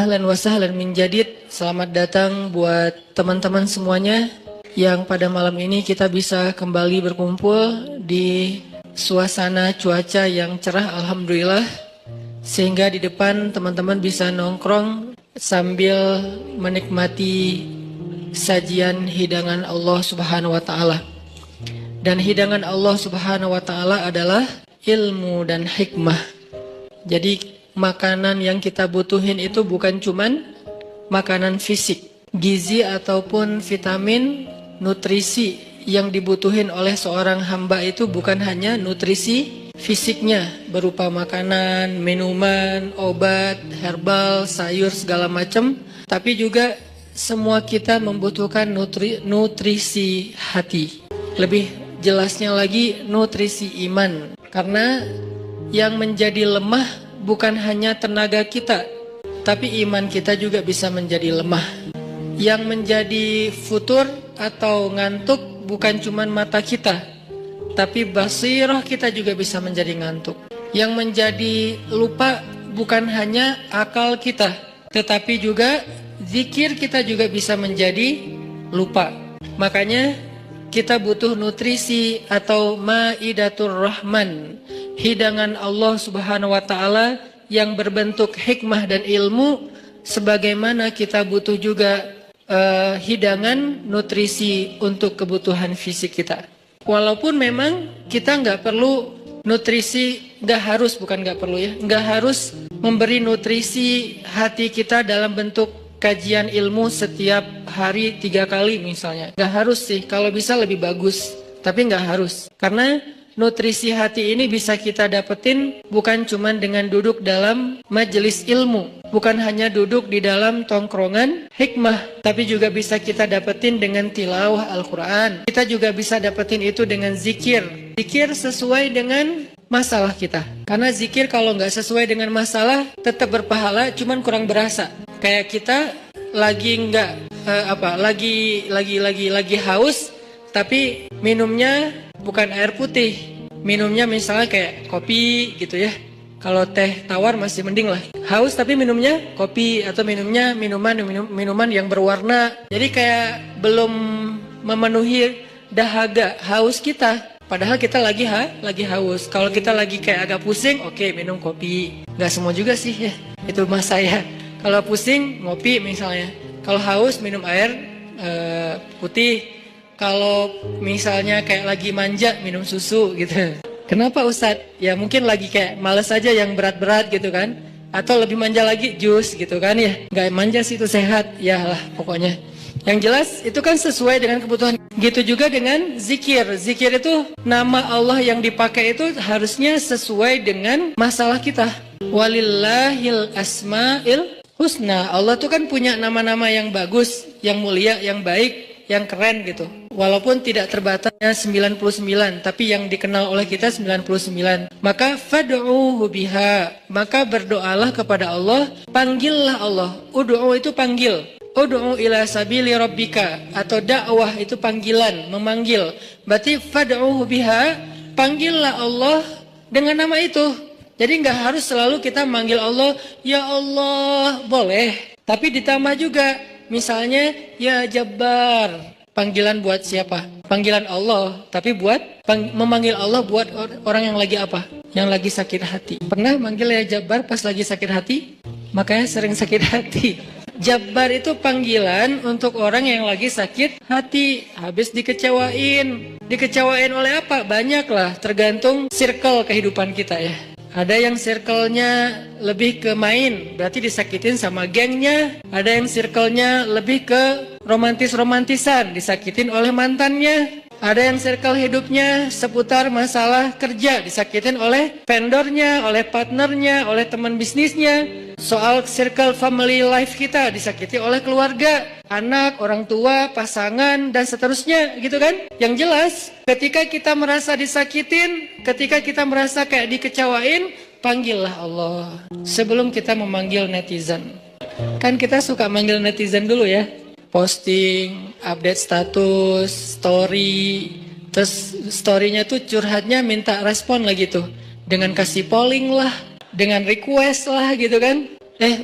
Ahlan wa sahlan min jadid. Selamat datang buat teman-teman semuanya yang pada malam ini kita bisa kembali berkumpul di suasana cuaca yang cerah alhamdulillah, sehingga di depan teman-teman bisa nongkrong sambil menikmati sajian hidangan Allah Subhanahu wa taala. Dan hidangan Allah Subhanahu wa taala adalah ilmu dan hikmah. Jadi makanan yang kita butuhin itu bukan cuman makanan fisik, gizi ataupun vitamin, nutrisi yang dibutuhin oleh seorang hamba itu bukan hanya nutrisi fisiknya berupa makanan, minuman, obat, herbal, sayur segala macam, tapi juga semua kita membutuhkan nutrisi hati. Lebih jelasnya lagi nutrisi iman, karena yang menjadi lemah bukan hanya tenaga kita, tapi iman kita juga bisa menjadi lemah. Yang menjadi futur atau ngantuk bukan cuma mata kita, tapi basirah kita juga bisa menjadi ngantuk. Yang menjadi lupa bukan hanya akal kita, tetapi juga zikir kita juga bisa menjadi lupa. Makanya kita butuh nutrisi atau maidatur rahman, hidangan Allah Subhanahu wa taala yang berbentuk hikmah dan ilmu, sebagaimana kita butuh juga hidangan nutrisi untuk kebutuhan fisik kita. Walaupun memang kita nggak perlu nutrisi, nggak harus memberi nutrisi hati kita dalam bentuk kajian ilmu setiap hari 3 kali misalnya. Nggak harus sih, kalau bisa lebih bagus, tapi nggak harus. Karena nutrisi hati ini bisa kita dapetin bukan cuma dengan duduk dalam majelis ilmu, bukan hanya duduk di dalam tongkrongan hikmah, tapi juga bisa kita dapetin dengan tilawah Al-Quran. Kita juga bisa dapetin itu dengan zikir. Zikir sesuai dengan masalah kita. Karena zikir kalau nggak sesuai dengan masalah tetap berpahala, cuman kurang berasa. Kayak kita lagi lagi haus, tapi minumnya bukan air putih, minumnya misalnya kayak kopi gitu ya. Kalau teh tawar masih mending lah. Haus tapi minumnya kopi, atau minumnya minuman yang berwarna. Jadi kayak belum memenuhi dahaga haus kita. Padahal kita lagi haus. Kalau kita lagi kayak agak pusing, oke, minum kopi. Nggak semua juga sih ya. Itu mas saya. Kalau pusing ngopi misalnya. Kalau haus minum air putih. Kalau misalnya kayak lagi manja minum susu gitu. Kenapa Ustadz? Ya mungkin lagi kayak males aja yang berat-berat gitu kan. Atau lebih manja lagi jus gitu kan ya. Gak manja sih itu sehat. Ya lah pokoknya. Yang jelas itu kan sesuai dengan kebutuhan. Gitu juga dengan zikir. Zikir itu nama Allah yang dipakai itu harusnya sesuai dengan masalah kita. Walillahil asma'il husna. Allah tuh kan punya nama-nama yang bagus, yang mulia, yang baik, yang keren gitu. Walaupun tidak terbatasnya 99, tapi yang dikenal oleh kita 99. Maka fad'uhu biha, maka berdoalah kepada Allah, panggillah Allah. Ud'u itu panggil. Ud'u ila sabili rabbika, atau dakwah itu panggilan, memanggil. Berarti fad'uhu biha, panggillah Allah dengan nama itu. Jadi nggak harus selalu kita manggil Allah, ya Allah, boleh. Tapi ditambah juga, misalnya, ya Jabbar. Panggilan buat siapa? Panggilan Allah, tapi buat memanggil Allah buat orang yang lagi apa? Yang lagi sakit hati. Pernah manggil ya Jabbar pas lagi sakit hati? Makanya sering sakit hati. Jabbar itu panggilan untuk orang yang lagi sakit hati, habis dikecewain. Dikecewain oleh apa? Banyak lah, tergantung circle kehidupan kita ya. Ada yang circle-nya lebih ke main, berarti disakitin sama gengnya. Ada yang circle-nya lebih ke romantis-romantisan, disakitin oleh mantannya. Ada yang circle hidupnya seputar masalah kerja, disakitin oleh vendornya, oleh partnernya, oleh teman bisnisnya. Soal circle family life kita, disakiti oleh keluarga, anak, orang tua, pasangan, dan seterusnya gitu kan. Yang jelas, ketika kita merasa disakitin, ketika kita merasa kayak dikecewain, panggillah Allah sebelum kita memanggil netizen. Kan kita suka manggil netizen dulu ya. Posting, update status, story. Terus story-nya tuh curhatnya minta respon lagi tuh. Dengan kasih polling lah, dengan request lah gitu kan.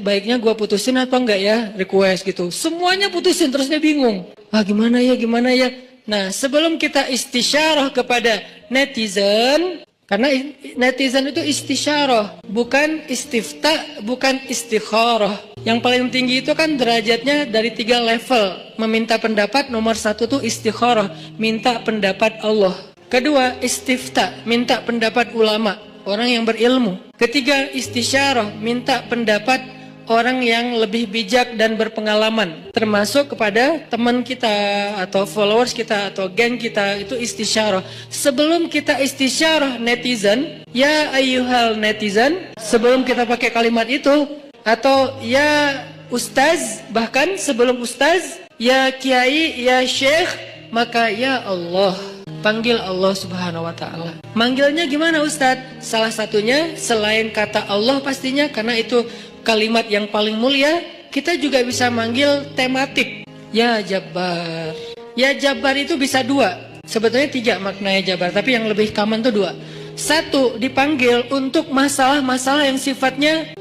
baiknya gua putusin apa enggak ya, request gitu. Semuanya putusin, terus dia bingung. Gimana ya? Nah, sebelum kita istisyarah kepada netizen, karena netizen itu istisyarah, bukan istifta, bukan istikharah. Yang paling tinggi itu kan derajatnya dari 3 level. Meminta pendapat, nomor 1 tuh istikharah, minta pendapat Allah. Kedua, istifta, minta pendapat ulama, orang yang berilmu. Ketiga, istisyarah, minta pendapat orang yang lebih bijak dan berpengalaman, termasuk kepada teman kita atau followers kita atau geng kita, itu istisyarah. Sebelum kita istisyarah netizen, ya ayyuhal netizen, sebelum kita pakai kalimat itu, atau ya ustaz, bahkan sebelum ustaz, ya kiai, ya syekh, maka ya Allah, panggil Allah subhanahu wa ta'ala. Manggilnya gimana Ustaz? Salah satunya selain kata Allah pastinya, karena itu kalimat yang paling mulia, kita juga bisa manggil tematik. Ya Jabbar. Ya Jabbar itu bisa 2. Sebetulnya 3 maknanya Jabbar, tapi yang lebih common itu 2. 1, dipanggil untuk masalah-masalah yang sifatnya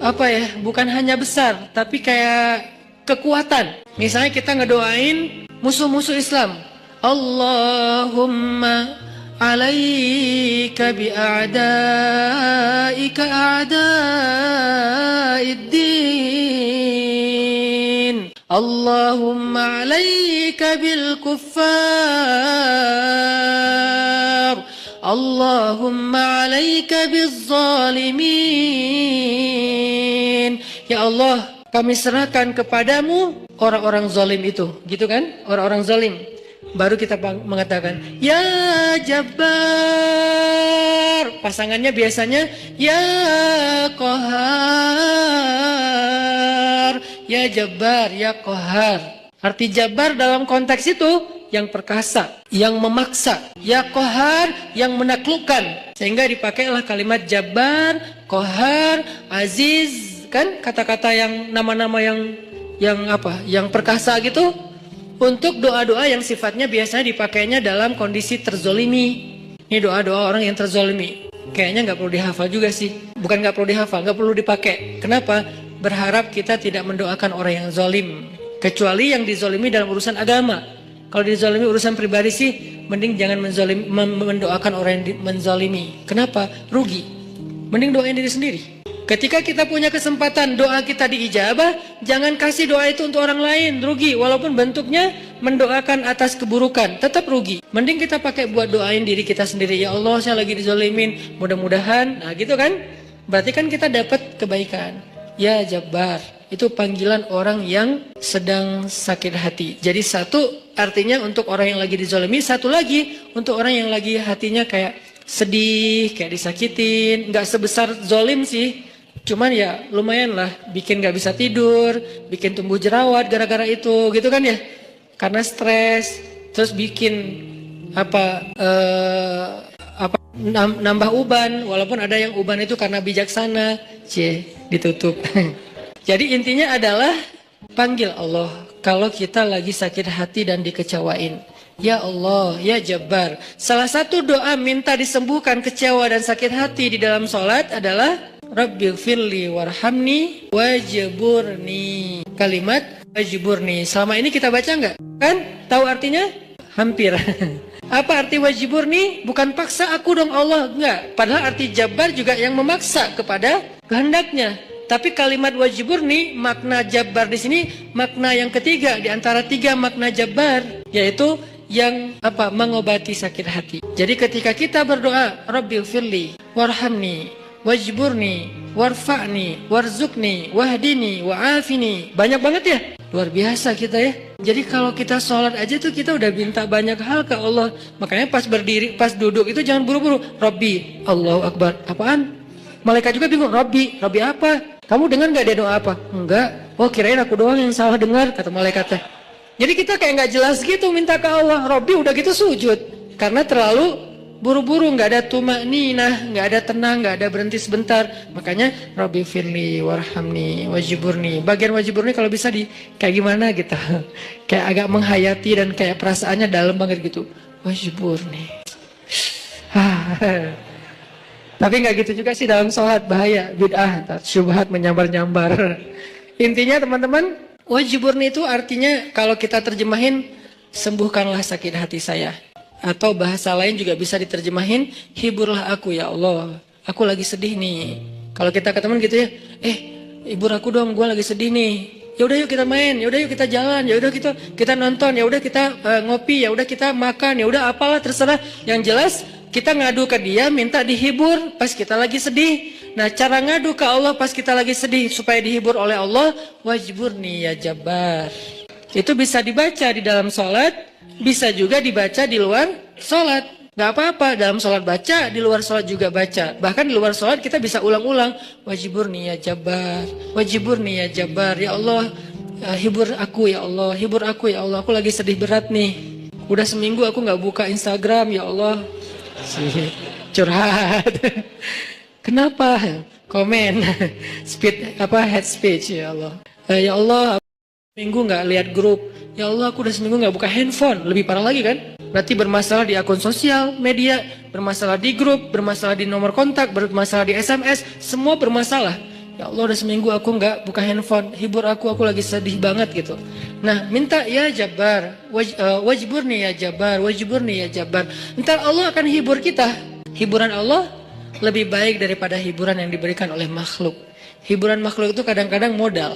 bukan hanya besar, tapi kayak kekuatan. Misalnya kita ngedoain musuh-musuh Islam. Allahumma alaika bi'a'daika a'da'iddin. Allahumma alaika bil kuffar. Allahumma alaika biz zalimin. Ya Allah, kami serahkan kepadamu orang-orang zalim itu. Gitu kan? Orang-orang zalim. Baru kita mengatakan ya Jabbar. Pasangannya biasanya ya Qahar. Ya Jabbar, ya Qahar. Arti Jabbar dalam konteks itu yang perkasa, yang memaksa. Ya Qahar, yang menaklukkan. Sehingga dipakailah kalimat Jabbar, Qahar, Aziz, kan kata-kata yang nama-nama yang perkasa gitu. Untuk doa-doa yang sifatnya biasanya dipakainya dalam kondisi terzolimi. Ini doa-doa orang yang terzolimi. Kayaknya nggak perlu dihafal juga sih. Bukan nggak perlu dihafal, nggak perlu dipakai. Kenapa? Berharap kita tidak mendoakan orang yang zolim. Kecuali yang dizolimi dalam urusan agama. Kalau dizolimi urusan pribadi sih, mending jangan mendoakan orang yang menzolimi. Kenapa? Rugi. Mending doain diri sendiri. Ketika kita punya kesempatan doa kita diijabah, jangan kasih doa itu untuk orang lain, rugi. Walaupun bentuknya mendoakan atas keburukan, tetap rugi. Mending kita pakai buat doain diri kita sendiri. Ya Allah, saya lagi dizolimin, mudah-mudahan. Nah gitu kan, berarti kan kita dapat kebaikan. Ya Jabbar, itu panggilan orang yang sedang sakit hati. Jadi 1 artinya untuk orang yang lagi dizolimi, 1 lagi untuk orang yang lagi hatinya kayak sedih, kayak disakitin. Nggak sebesar zolim sih, cuman ya lumayan lah, bikin gak bisa tidur, bikin tumbuh jerawat gara-gara itu, gitu kan ya. Karena stres, terus bikin nambah uban, walaupun ada yang uban itu karena bijaksana, ditutup. Jadi intinya adalah panggil Allah kalau kita lagi sakit hati dan dikecewain. Ya Allah, ya Jabbar. Salah satu doa minta disembuhkan kecewa dan sakit hati di dalam sholat adalah Rabbighfirli warhamni wajburni. Kalimat wajburni. Selama ini kita baca enggak? Kan? Tahu artinya? Hampir. Apa arti wajburni? Bukan paksa aku dong Allah, enggak. Padahal arti Jabbar juga yang memaksa kepada kehendaknya. Tapi kalimat wajburni, makna Jabbar di sini makna yang ketiga di antara 3 makna Jabbar, yaitu yang mengobati sakit hati. Jadi ketika kita berdoa Rabbighfirli warhamni wajburni warfa'ni warzukni wahdini wa'afini, banyak banget ya, luar biasa kita ya. Jadi kalau kita sholat aja tuh kita udah minta banyak hal ke Allah. Makanya pas berdiri, pas duduk itu jangan buru-buru. Rabbi, Allahu Akbar, apaan? Malaikat juga bingung, Rabbi apa? Kamu dengar gak dia doa apa? Enggak. Oh kirain aku doang yang salah dengar, kata malaikatnya. Jadi kita kayak gak jelas gitu minta ke Allah. Rabbi udah gitu sujud, karena terlalu buru-buru, nggak ada tumakninah, nggak ada tenang, nggak ada berhenti sebentar. Makanya Rabbighfirli warhamni wajburni. Bagian wajburni kalau bisa kayak gimana gitu, kayak agak menghayati dan kayak perasaannya dalam banget gitu. Wajburni. Tapi nggak gitu juga sih dalam sholat, bahaya, bid'ah, syubhat menyambar-nyambar. Intinya teman-teman, wajiburni itu artinya kalau kita terjemahin, sembuhkanlah sakit hati saya. Atau bahasa lain juga bisa diterjemahin, hiburlah aku ya Allah, aku lagi sedih nih. Kalau kita ke teman gitu ya, hibur aku dong, gue lagi sedih nih. Ya udah yuk kita main, ya udah yuk kita jalan, ya udah kita nonton, ya udah kita ngopi, ya udah kita makan, ya udah apalah terserah. Yang jelas kita ngadu ke dia minta dihibur pas kita lagi sedih. Nah, cara ngadu ke Allah pas kita lagi sedih supaya dihibur oleh Allah, wajiburni ya Jabbar. Itu bisa dibaca di dalam sholat, bisa juga dibaca di luar sholat. Gak apa-apa, dalam sholat baca, di luar sholat juga baca. Bahkan di luar sholat kita bisa ulang-ulang. Wajiburni ya Jabbar, wajiburni ya Jabbar. Ya Allah, hibur aku ya Allah, hibur aku ya Allah. Aku lagi sedih berat nih. Udah seminggu aku gak buka Instagram ya Allah. Curhat. Kenapa? Komen. Head speech ya Allah. Ya Allah, seminggu gak lihat grup. Ya Allah, aku udah seminggu gak buka handphone. Lebih parah lagi kan? Berarti bermasalah di akun sosial media, bermasalah di grup, bermasalah di nomor kontak, bermasalah di SMS, semua bermasalah. Ya Allah, udah seminggu aku nggak buka handphone, hibur aku lagi sedih banget gitu. Nah, minta ya Jabbar, wajiburni ya Jabbar, wajiburni ya Jabbar. Ntar Allah akan hibur kita. Hiburan Allah lebih baik daripada hiburan yang diberikan oleh makhluk. Hiburan makhluk itu kadang-kadang modal.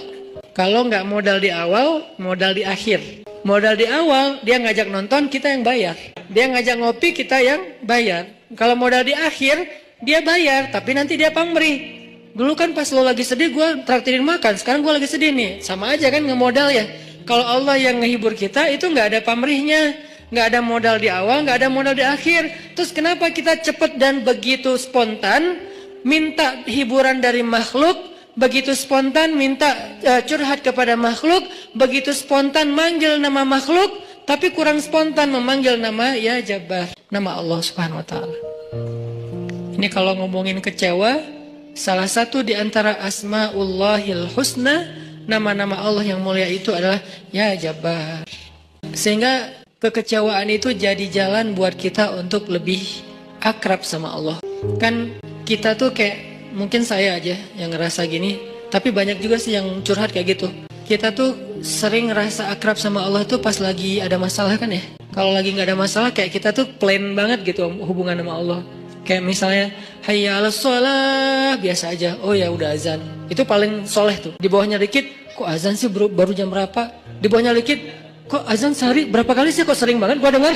Kalau nggak modal di awal, modal di akhir. Modal di awal, dia ngajak nonton, kita yang bayar. Dia ngajak ngopi, kita yang bayar. Kalau modal di akhir, dia bayar, tapi nanti dia pamrih. Dulu kan pas lo lagi sedih, gue traktirin makan. Sekarang gue lagi sedih nih. Sama aja kan ngemodal ya. Kalau Allah yang ngehibur kita, itu nggak ada pamrihnya. Nggak ada modal di awal, nggak ada modal di akhir. Terus kenapa kita cepet dan begitu spontan minta hiburan dari makhluk, begitu spontan minta curhat kepada makhluk, begitu spontan manggil nama makhluk, tapi kurang spontan memanggil nama ya Jabbar, nama Allah Subhanahu wa taala. Ini kalau ngomongin kecewa, salah satu di antara Asmaullahil Husna, nama-nama Allah yang mulia itu adalah ya Jabbar. Sehingga kekecewaan itu jadi jalan buat kita untuk lebih akrab sama Allah. Kan kita tuh kayak, mungkin saya aja yang ngerasa gini, tapi banyak juga sih yang curhat kayak gitu. Kita tuh sering ngerasa akrab sama Allah tuh pas lagi ada masalah kan ya. Kalau lagi nggak ada masalah, kayak kita tuh plain banget gitu hubungan sama Allah. Kayak misalnya hayya 'alas shalah, biasa aja. Oh ya udah azan. Itu paling soleh tuh. Di bawahnya dikit, kok azan sih baru jam berapa? Di bawahnya dikit, kok azan sehari berapa kali sih, kok sering banget gua dengar.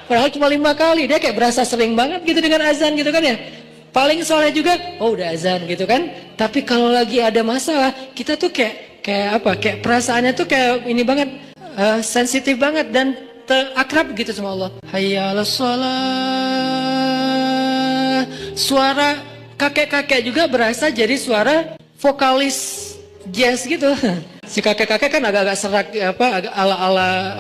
Padahal cuma 5 kali. Dia kayak berasa sering banget gitu dengan azan gitu kan ya. Paling soleh juga, oh udah azan gitu kan. Tapi kalau lagi ada masalah, kita tuh kayak perasaannya tuh kayak ini banget, sensitif banget dan akrab gitu sama Allah. Hayya 'alas shalah. Suara kakek-kakek juga berasa jadi suara vokalis jazz gitu. Si kakek-kakek kan agak-agak serak agak ala-ala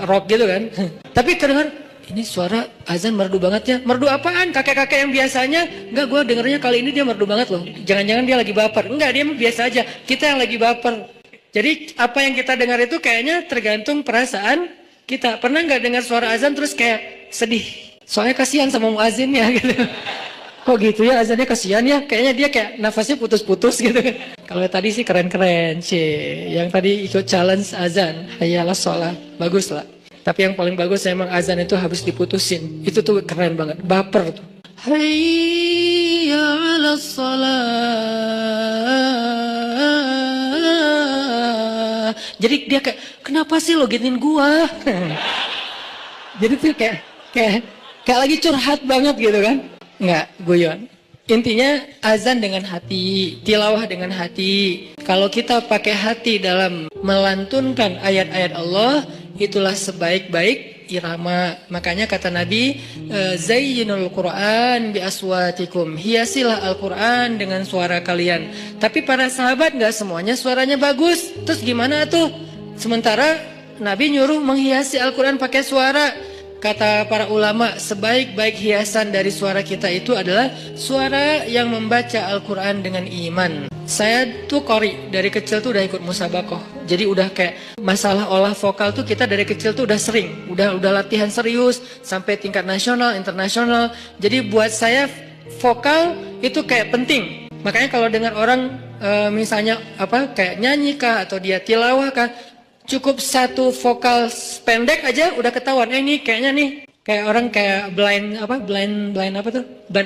rock gitu kan. Tapi kedengar, ini suara azan merdu banget ya. Merdu apaan? Kakek-kakek yang biasanya, enggak, gue dengernya kali ini dia merdu banget loh. Jangan-jangan dia lagi baper. Enggak, dia biasa aja. Kita yang lagi baper. Jadi apa yang kita dengar itu kayaknya tergantung perasaan kita. Pernah nggak dengar suara azan terus kayak sedih? Soalnya kasihan sama muazinnya gitu. Kok gitu ya, azannya kasihan ya? Kayaknya dia kayak nafasnya putus-putus gitu kan. Kalau tadi sih keren-keren sih. Yang tadi ikut challenge azan. Hayya 'alas shalah. Bagus lah. Tapi yang paling bagus memang azan itu habis diputusin. Itu tuh keren banget, baper tuh. Hayya 'alas shalah. Jadi dia kayak, kenapa sih lo giniin gua? Jadi tuh kayak lagi curhat banget gitu kan. Enggak, guyon. Intinya azan dengan hati, tilawah dengan hati. Kalau kita pakai hati dalam melantunkan ayat-ayat Allah, itulah sebaik-baik irama. Makanya kata Nabi, zayyinul Qur'an bi aswatikum. Hiasilah Al-Qur'an dengan suara kalian. Tapi para sahabat nggak semuanya suaranya bagus. Terus gimana tuh? Sementara Nabi nyuruh menghiasi Al-Qur'an pakai suara. Kata para ulama, sebaik-baik hiasan dari suara kita itu adalah suara yang membaca Al-Quran dengan iman. Saya tuh qori, dari kecil tuh udah ikut musabakoh. Jadi udah kayak masalah olah vokal tuh kita dari kecil tuh udah sering. Udah latihan serius sampai tingkat nasional, internasional. Jadi buat saya vokal itu kayak penting. Makanya kalau dengar orang misalnya kayak nyanyi kah atau dia tilawah kah, cukup satu vokal pendek aja udah ketahuan. Ini kayaknya nih kayak orang kayak blind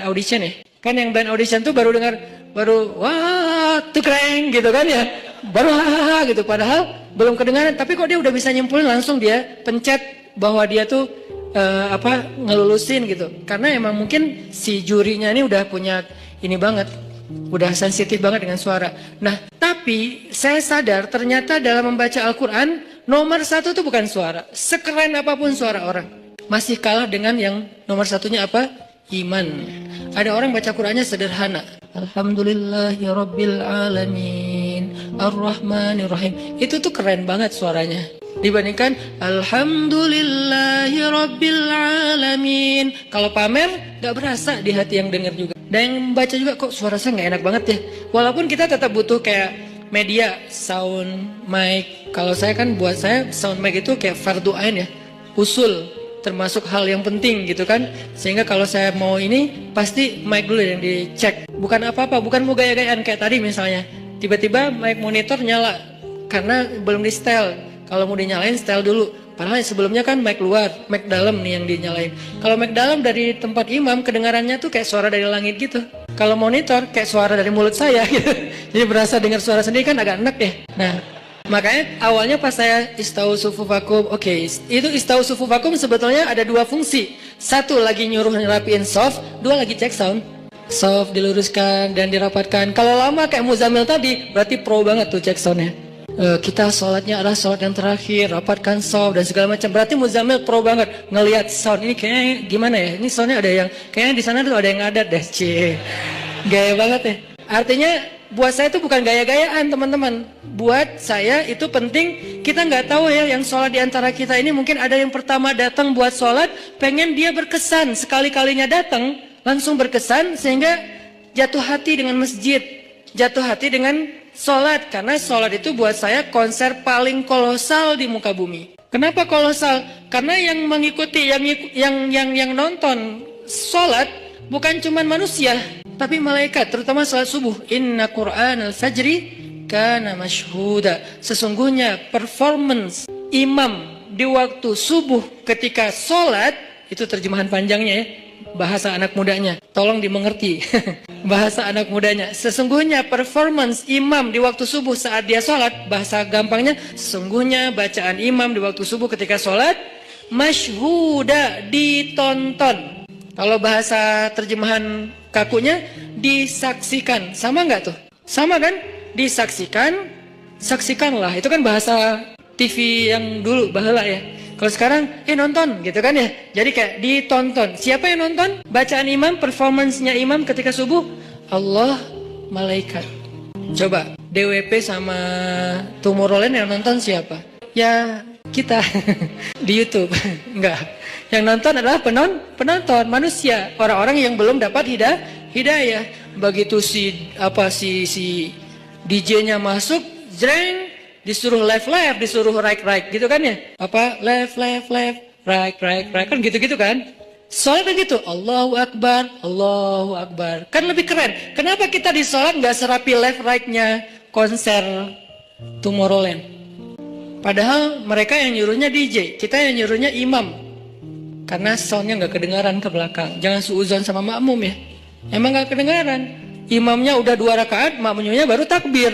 audition ya. Kan yang blind audition tuh baru dengar wah tuh keren gitu kan ya, baru hahaha gitu, padahal belum kedengaran, tapi kok dia udah bisa nyimpulin, langsung dia pencet bahwa dia tuh ngelulusin gitu, karena emang mungkin si jurinya ini udah punya ini banget, udah sensitif banget dengan suara. Nah, tapi saya sadar ternyata dalam membaca Al-Quran nomor satu tuh bukan suara, sekeren apapun suara orang masih kalah dengan yang nomor satunya apa? Iman. Ada orang baca Qur'annya sederhana. Alhamdulillahirabbil alamin, Ar-Rahmanir-Rahim. Itu tuh keren banget suaranya. Dibandingkan Alhamdulillahirabbil alamin. Kalau pamer gak berasa di hati yang dengar juga. Dan yang baca juga kok suara saya gak enak banget ya. Walaupun kita tetap butuh kayak media, sound, mic. Kalau saya kan buat saya sound mic itu kayak fardu ain ya. Usul. Termasuk hal yang penting gitu kan, sehingga kalau saya mau ini pasti mic dulu yang dicek, bukan apa-apa, bukan mau gaya-gayaan kayak tadi misalnya tiba-tiba mic monitor nyala karena belum di setel. Kalau mau dinyalain setel dulu, padahal sebelumnya kan mic luar, mic dalam nih yang dinyalain. Kalau mic dalam dari tempat imam kedengarannya tuh kayak suara dari langit gitu, kalau monitor kayak suara dari mulut saya gitu. Jadi berasa dengar suara sendiri kan agak enak ya. Nah, makanya awalnya pas saya istawu sufufakum, itu istawu sufufakum sebetulnya ada dua fungsi. Satu lagi nyuruh ngerapiin soft, dua lagi cek sound. Soft diluruskan dan dirapatkan. Kalau lama kayak Muzammil tadi, berarti pro banget tuh cek soundnya. Kita sholatnya adalah sholat yang terakhir, rapatkan soft dan segala macam. Berarti Muzammil pro banget ngelihat sound ini kayaknya gimana ya? Ini soundnya ada yang kayaknya di sana tuh ada yang ngadat deh, gaya banget ya. Artinya buat saya itu bukan gaya-gayaan teman-teman. Buat saya itu penting, kita nggak tahu ya yang sholat di antara kita ini mungkin ada yang pertama datang buat sholat, pengen dia berkesan, sekali-kalinya datang langsung berkesan sehingga jatuh hati dengan masjid, jatuh hati dengan sholat. Karena sholat itu buat saya konser paling kolosal di muka bumi. Kenapa kolosal? Karena yang mengikuti, yang nonton sholat bukan cuma manusia, tapi malaikat, terutama salat subuh. Inna Qur'anal fajri kana mashhuda. Sesungguhnya performance imam di waktu subuh ketika sholat, itu terjemahan panjangnya ya, bahasa anak mudanya. Tolong dimengerti, bahasa anak mudanya. Sesungguhnya performance imam di waktu subuh saat dia sholat, bahasa gampangnya, sesungguhnya bacaan imam di waktu subuh ketika sholat, mashhuda, ditonton. Kalau bahasa terjemahan kakunya, disaksikan. Sama nggak tuh? Sama kan? Disaksikan, saksikanlah. Itu kan bahasa TV yang dulu, baheula ya. Kalau sekarang, nonton gitu kan ya. Jadi kayak ditonton. Siapa yang nonton? Bacaan imam, performance-nya imam ketika subuh. Allah, malaikat. Coba, DWP sama Tomorrowland yang nonton siapa? Ya, kita di YouTube. Enggak. Yang nonton adalah penonton manusia, orang-orang yang belum dapat hidayah. Begitu si DJ-nya masuk, jreng, disuruh left, disuruh right gitu kan ya? Left, right kan gitu kan? Sholat kan gitu, Allahu Akbar, kan lebih keren. Kenapa kita di sholat nggak serapi left right-nya konser Tomorrowland? Padahal mereka yang nyuruhnya DJ, kita yang nyuruhnya imam. Karena soundnya nggak kedengaran ke belakang. Jangan suuzon sama makmum ya. Emang nggak kedengaran. Imamnya udah 2 rakaat, makmumnya baru takbir.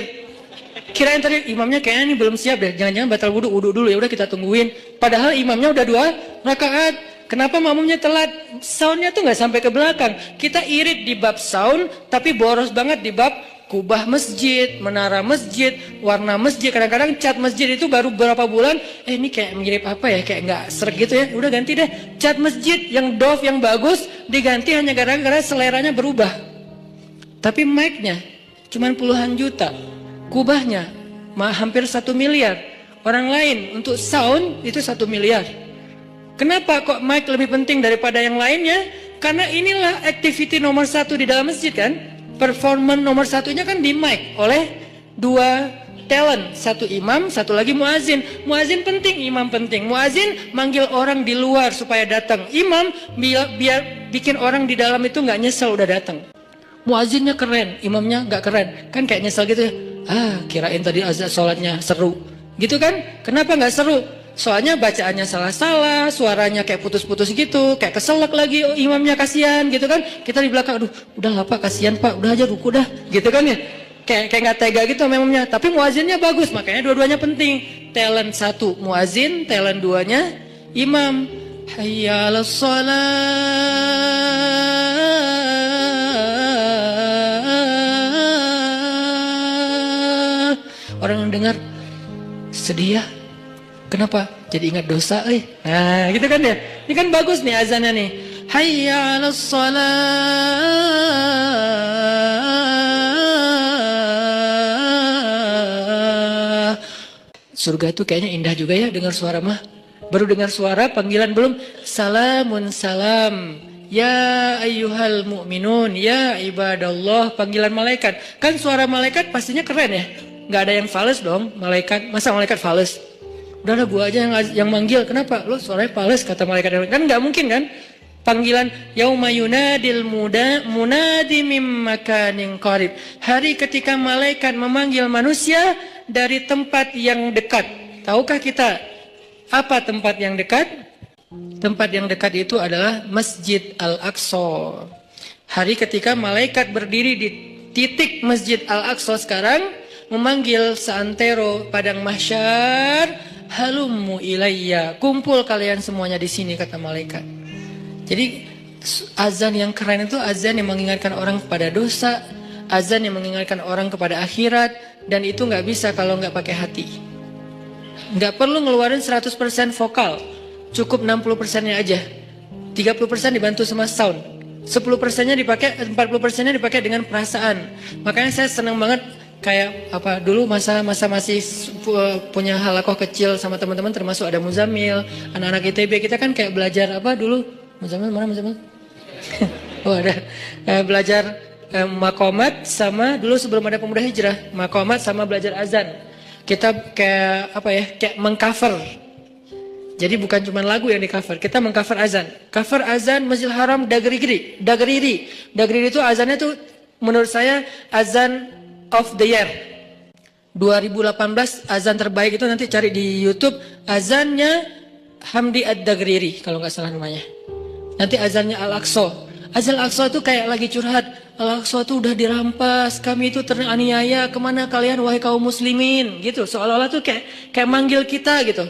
Kirain tadi imamnya kayaknya ini belum siap deh. Jangan-jangan batal wudhu dulu, ya udah kita tungguin. Padahal imamnya udah 2 rakaat. Kenapa makmumnya telat? Soundnya tuh nggak sampai ke belakang. Kita irit di bab sound, tapi boros banget di bab kubah masjid, menara masjid, warna masjid. Kadang-kadang cat masjid itu baru beberapa bulan, ini kayak mirip apa ya, kayak nggak sreg gitu ya, udah ganti deh. Cat masjid yang doff, yang bagus, diganti hanya gara-gara seleranya berubah. Tapi mic-nya cuma puluhan juta, kubahnya hampir 1 miliar. Orang lain untuk sound itu 1 miliar. Kenapa kok mic lebih penting daripada yang lainnya? Karena inilah activity nomor 1 di dalam masjid kan. Performance nomor 1-nya kan di mic oleh 2 talent, 1 imam, 1 lagi muazin. Muazin penting, imam penting. Muazin manggil orang di luar supaya datang. Imam biar bikin orang di dalam itu nggak nyesel udah datang. Muazinnya keren, imamnya nggak keren, kan kayak nyesel gitu ya. Kirain tadi azan sholatnya seru, gitu kan? Kenapa nggak seru? Soalnya bacaannya salah-salah, suaranya kayak putus-putus gitu, kayak keselak lagi, imamnya kasihan gitu kan. Kita di belakang, aduh udah lah Pak, kasihan Pak, udah aja ruku dah, gitu kan ya. Kayak nggak tega gitu imamnya, tapi muazinnya bagus, makanya dua-duanya penting. Talent satu muazin, talent duanya imam. Hayya 'alas shalah. Orang yang dengar sedih ya. Kenapa? Jadi ingat dosa, Nah, gitu kan ya. Ini kan bagus nih azannya nih. Hayya 'alas shalah. Surga itu kayaknya indah juga ya dengar suara mah. Baru dengar suara panggilan belum. Salamun salam. Ya ayyuhal mu'minun, ya ibadallah, panggilan malaikat. Kan suara malaikat pastinya keren ya. Nggak ada yang fals dong, malaikat. Masa malaikat fals? Udahlah gua aja yang manggil. Kenapa? Lo suaranya fals kata malaikat. Kan nggak mungkin kan? Panggilan yauma yunadil munadi mim makanin qarib. Hari ketika malaikat memanggil manusia dari tempat yang dekat. Tahukah kita apa tempat yang dekat? Tempat yang dekat itu adalah Masjid Al-Aqsa. Hari ketika malaikat berdiri di titik Masjid Al-Aqsa sekarang, memanggil seantero padang mahsyar, halummu ilayya, kumpul kalian semuanya di sini kata malaikat. Jadi azan yang keren itu azan yang mengingatkan orang kepada dosa, azan yang mengingatkan orang kepada akhirat, dan itu nggak bisa kalau nggak pakai hati. Nggak perlu ngeluarin 100% vokal, cukup 60%-nya aja. 30% dibantu sama sound, 10%-nya dipakai, 40%-nya dipakai dengan perasaan. Makanya saya senang banget kayak apa dulu masa masih punya halakoh kecil sama teman-teman, termasuk ada Muzamil, anak-anak ITB, kita kan kayak belajar apa dulu, Muzamil mana Muzamil? Oh ada, belajar makomat sama dulu sebelum ada pemuda hijrah, makomat sama belajar azan. Kita kayak apa ya, kayak mengcover. Jadi bukan cuma lagu yang di cover, kita mengcover azan. Cover azan Masjidil Haram Dagriri. Dagriri itu azannya tuh menurut saya azan of the year 2018, azan terbaik itu nanti cari di YouTube, azannya Hamdi Ad-Dagriri kalau nggak salah namanya. Nanti azannya Al-Aqsa. Azan Al-Aqsa itu kayak lagi curhat, Al-Aqsa itu udah dirampas, kami itu teraniaya, kemana kalian wahai kaum muslimin, gitu. Seolah-olah tuh kayak manggil kita gitu.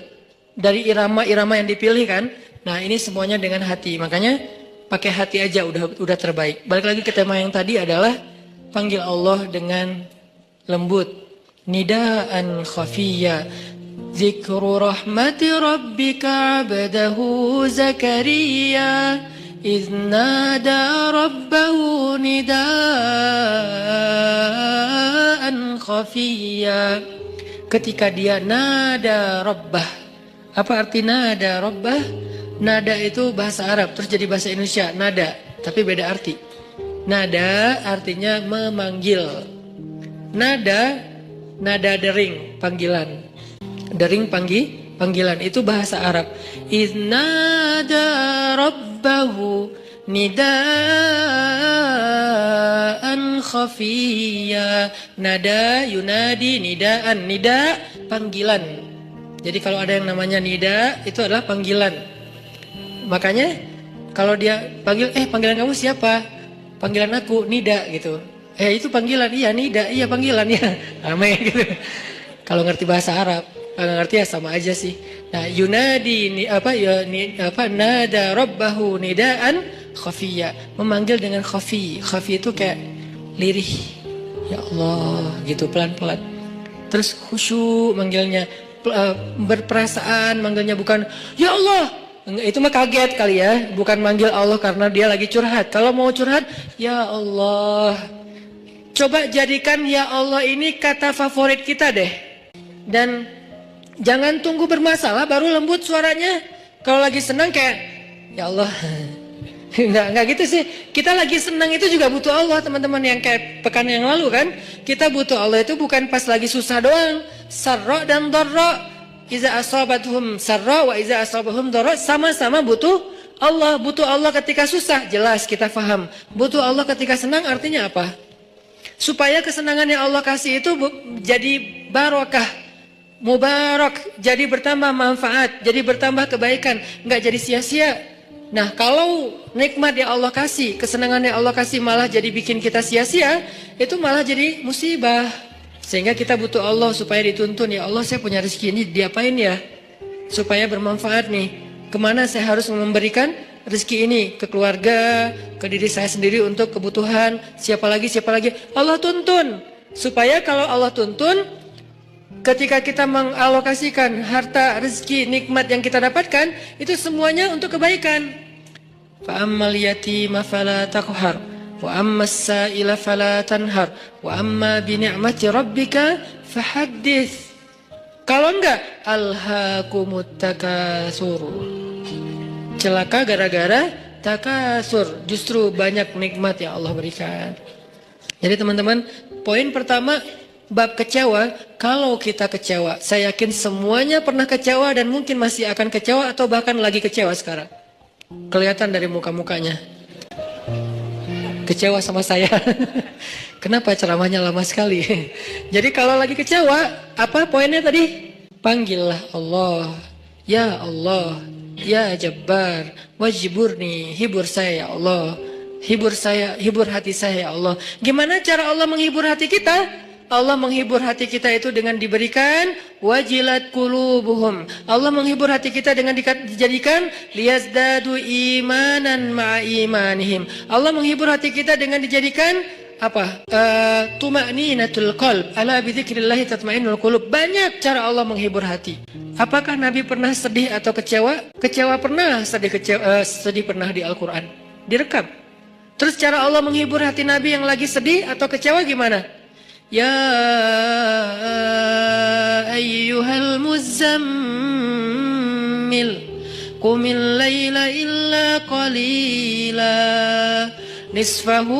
Dari irama-irama yang dipilih kan. Nah, ini semuanya dengan hati. Makanya pakai hati aja udah terbaik. Balik lagi ke tema yang tadi adalah panggil Allah dengan lembut. Nidaan khafiyya. Zikru rahmati rabbika abdahu Zakaria. إذ نادى ربه نداء خفيا. Ketika dia nada rabbah. Apa arti nada rabbah? Nada itu bahasa Arab, terus jadi bahasa Indonesia nada, tapi beda arti. Nada artinya memanggil. Nada dering, panggilan. Dering panggilan itu bahasa Arab. Iznada rabbahu nidaan khafiyya. Nada yunadi nidaan. Nida panggilan. Jadi kalau ada yang namanya nida itu adalah panggilan. Makanya kalau dia panggil, panggilan kamu siapa? Panggilan aku nida gitu. Itu panggilan, iya nida, iya panggilan ya. Rame gitu. Kalau ngerti bahasa Arab. Kalau ngerti ya sama aja sih. Nah, yunadi nada rabbahu nidaan khafiyya, memanggil dengan khafi. Khafi itu kayak lirih. Ya Allah, gitu pelan-pelan. Terus khusyuk manggilnya, berperasaan manggilnya, bukan ya Allah. Itu mah kaget kali ya, bukan manggil Allah karena dia lagi curhat. Kalau mau curhat, ya Allah. Coba jadikan ya Allah ini kata favorit kita deh. Dan jangan tunggu bermasalah baru lembut suaranya. Kalau lagi senang kayak ya Allah. Enggak gitu sih. Kita lagi senang itu juga butuh Allah, teman-teman, yang kayak pekan yang lalu kan. Kita butuh Allah itu bukan pas lagi susah doang. Sarra dan dharra. Iza asabatuhum sarra wa iza asabahum dharra, sama-sama butuh Allah, butuh Allah ketika susah, jelas kita paham. Butuh Allah ketika senang artinya apa? Supaya kesenangan yang Allah kasih itu jadi barokah, mubarak, jadi bertambah manfaat, jadi bertambah kebaikan, nggak jadi sia-sia. Nah, kalau nikmat yang Allah kasih, kesenangan yang Allah kasih malah jadi bikin kita sia-sia, itu malah jadi musibah. Sehingga kita butuh Allah supaya dituntun, ya Allah saya punya rezeki ini diapain ya? Supaya bermanfaat nih. Kemana saya harus memberikan rezeki ini? Ke keluarga, ke diri saya sendiri untuk kebutuhan. Siapa lagi? Allah tuntun. Supaya kalau Allah tuntun, ketika kita mengalokasikan harta, rezeki, nikmat yang kita dapatkan, itu semuanya untuk kebaikan. Fa ammal yatima fala taqhar, wa ammas sa'ila fala tanhar, wa amma bi ni'mati rabbika fahaddits. Kalau enggak, alhaakumut takatsur. Celaka gara-gara takasur. Justru banyak nikmat yang Allah berikan. Jadi teman-teman, poin pertama, bab kecewa. Kalau kita kecewa, saya yakin semuanya pernah kecewa dan mungkin masih akan kecewa atau bahkan lagi kecewa sekarang. Kelihatan dari muka-mukanya. Kecewa sama saya. Kenapa ceramahnya lama sekali? Jadi kalau lagi kecewa, apa poinnya tadi? Panggillah Allah. Ya Allah, ya Jabbar, wajiburni, hibur saya ya Allah. Hibur saya, hibur hati saya ya Allah. Gimana cara Allah menghibur hati kita? Allah menghibur hati kita itu dengan diberikan wajilat qulubuhum. Allah menghibur hati kita dengan dijadikan liyazdadu imanan ma'a imanihim. Allah menghibur hati kita dengan dijadikan apa? Tuma'ninatul qalb. Ala bidzikrillah tatma'innul qulub. Banyak cara Allah menghibur hati. Apakah Nabi pernah sedih atau kecewa? Kecewa pernah, sedih pernah di Al-Qur'an. Direkam. Terus cara Allah menghibur hati Nabi yang lagi sedih atau kecewa gimana? Ya ayyuhal muzammil qumil laila illa qalila nisfahu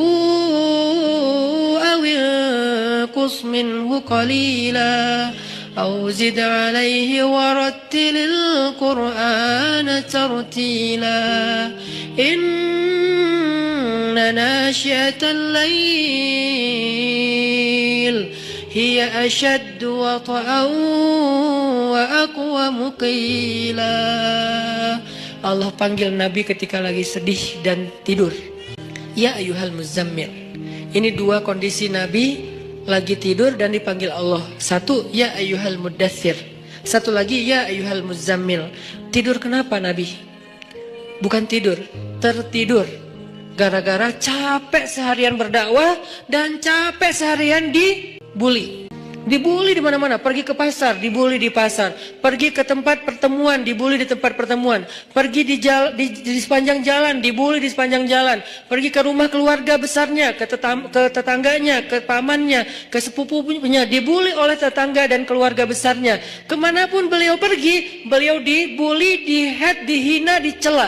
awil qus minhu qalila aw zid alayhi warattilil qur'ana tartila inna nashiatal lail hiya ashaddu wata'an wa aqwamu qila. Allah panggil Nabi ketika lagi sedih dan tidur. Ya ayyuhal muzammil. Ini dua kondisi Nabi lagi tidur dan dipanggil Allah. Satu, ya ayyuhal mudaththir. Satu lagi, ya ayyuhal muzammil. Tidur kenapa Nabi? Bukan tidur, tertidur. Gara-gara capek seharian berdakwah dan capek seharian dibully. Dibully di mana-mana, pergi ke pasar, dibully di pasar, pergi ke tempat pertemuan, dibully di tempat pertemuan, pergi di sepanjang jalan, dibully di sepanjang jalan, pergi ke rumah keluarga besarnya, ke tetangganya, ke pamannya, ke sepupunya, dibully oleh tetangga dan keluarga besarnya. Kemanapun beliau pergi, beliau dibully, dihina, dicela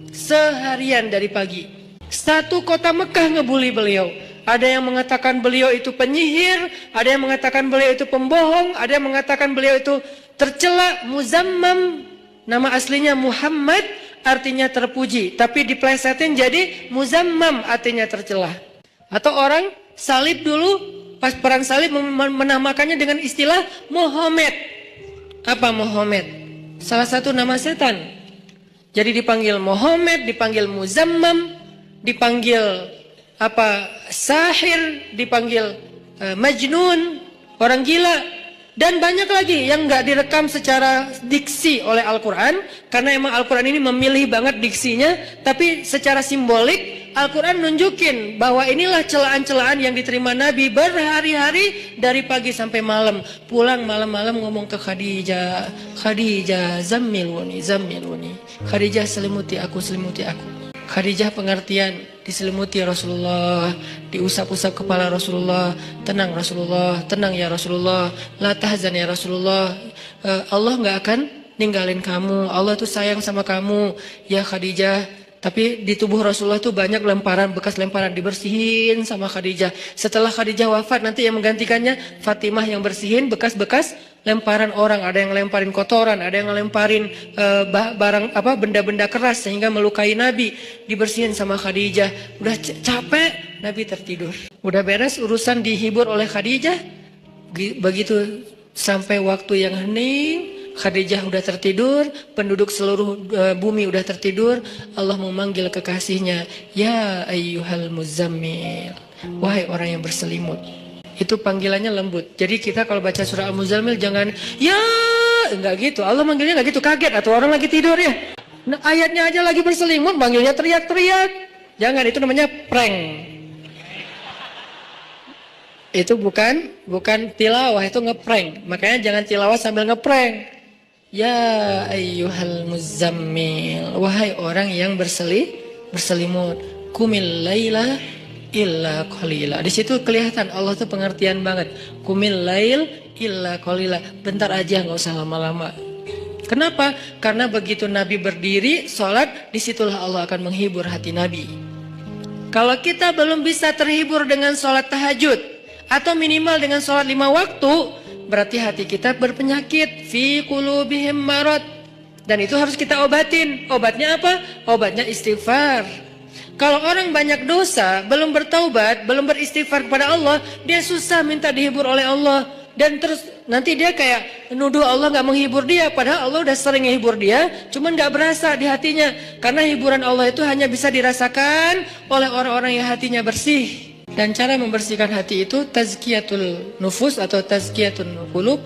seharian dari pagi. Satu kota Mekah ngebully beliau. Ada yang mengatakan beliau itu penyihir, ada yang mengatakan beliau itu pembohong, ada yang mengatakan beliau itu tercela. Muzammam, nama aslinya Muhammad, artinya terpuji, tapi diplesetin jadi Muzammam, artinya tercela. Atau orang salib dulu, pas perang salib menamakannya dengan istilah Muhammad. Apa Muhammad? Salah satu nama setan. Jadi dipanggil Muhammad, dipanggil Muzammam, dipanggil sahir, dipanggil majnun, orang gila, dan banyak lagi yang nggak direkam secara diksi oleh Al-Quran, karena emang Al-Quran ini memilih banget diksinya, tapi secara simbolik Al-Quran nunjukin bahwa inilah celaan-celaan yang diterima Nabi berhari-hari dari pagi sampai malam. Pulang malam-malam ngomong ke Khadijah, Khadijah zammiluni, zammiluni, Khadijah selimuti aku, selimuti aku. Khadijah pengertian, diselimuti Rasulullah, diusap-usap kepala Rasulullah, tenang Rasulullah, tenang ya Rasulullah, la tahzan ya Rasulullah, Allah nggak akan ninggalin kamu, Allah tuh sayang sama kamu ya Khadijah. Tapi di tubuh Rasulullah tuh banyak lemparan, bekas lemparan dibersihin sama Khadijah. Setelah Khadijah wafat, nanti yang menggantikannya Fatimah yang bersihin bekas-bekas lemparan orang. Ada yang lemparin kotoran, ada yang lemparin barang benda-benda keras sehingga melukai Nabi. Dibersihin sama Khadijah. Udah capek, Nabi tertidur. Udah beres urusan dihibur oleh Khadijah. Begitu sampai waktu yang hening, Khadijah udah tertidur, penduduk seluruh bumi udah tertidur. Allah memanggil kekasihnya, ya ayyuhal muzammil, wahai orang yang berselimut. Itu panggilannya lembut. Jadi kita kalau baca surah Al-Muzammil jangan ya, enggak gitu. Allah manggilnya enggak gitu, kaget atau orang lagi tidur ya. Nah, ayatnya aja lagi berselimut, manggilnya teriak-teriak. Jangan, itu namanya prank. Itu bukan tilawah, itu ngeprank. Makanya jangan tilawah sambil ngeprank. Ya ayyuhal muzammil, wahai orang yang berselimut, kumil laila illa qalila. Di situ kelihatan Allah tuh pengertian banget. Kumil lail illa qalila. Bentar aja, nggak usah lama-lama. Kenapa? Karena begitu Nabi berdiri sholat, disitulah Allah akan menghibur hati Nabi. Kalau kita belum bisa terhibur dengan sholat tahajud atau minimal dengan sholat 5 waktu, berarti hati kita berpenyakit, fi qulubihim marad, dan itu harus kita obatin. Obatnya apa? Obatnya istighfar. Kalau orang banyak dosa, belum bertaubat, belum beristighfar kepada Allah, dia susah minta dihibur oleh Allah, dan terus nanti dia kayak nuduh Allah nggak menghibur dia, padahal Allah udah sering menghibur dia, cuman nggak berasa di hatinya. Karena hiburan Allah itu hanya bisa dirasakan oleh orang-orang yang hatinya bersih. Dan cara membersihkan hati itu tazkiyatul nufus atau tazkiyatun qulub,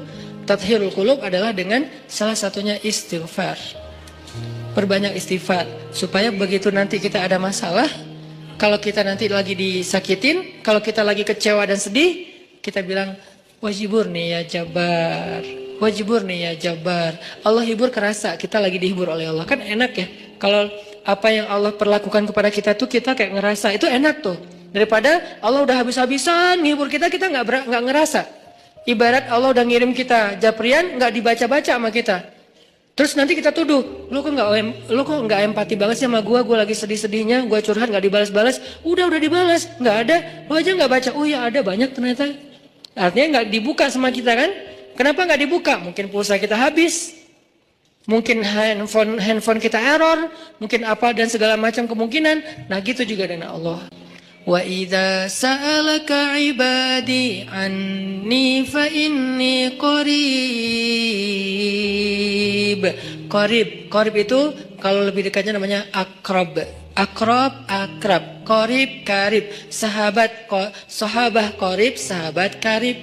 tathhirul qulub adalah dengan salah satunya istighfar. Perbanyak istighfar supaya begitu nanti kita ada masalah, kalau kita nanti lagi disakitin, kalau kita lagi kecewa dan sedih, kita bilang wajiburni ya Jabbar, wajiburni ya Jabbar. Allah hibur kerasa, kita lagi dihibur oleh Allah. Kan enak ya kalau apa yang Allah perlakukan kepada kita tuh kita kayak ngerasa, itu enak tuh. Daripada Allah udah habis-habisan ngehibur kita, kita nggak ngerasa. Ibarat Allah udah ngirim kita japrian, nggak dibaca-baca sama kita. Terus nanti kita tuduh, lu kok nggak empati banget sih sama gue lagi sedih-sedihnya, gue curhat nggak dibalas-balas. Udah dibalas, nggak ada, lu aja nggak baca. Oh ya ada, banyak ternyata. Artinya nggak dibuka sama kita kan? Kenapa nggak dibuka? Mungkin pulsa kita habis, mungkin handphone kita error, mungkin apa dan segala macam kemungkinan. Nah gitu juga dengan Allah. Wa idza sa'alaka 'ibadi 'anni fa inni qarib. Qarib itu kalau lebih dekatnya namanya akrab. Akrab, qarib, karib. Sahabah qarib, sahabat karib.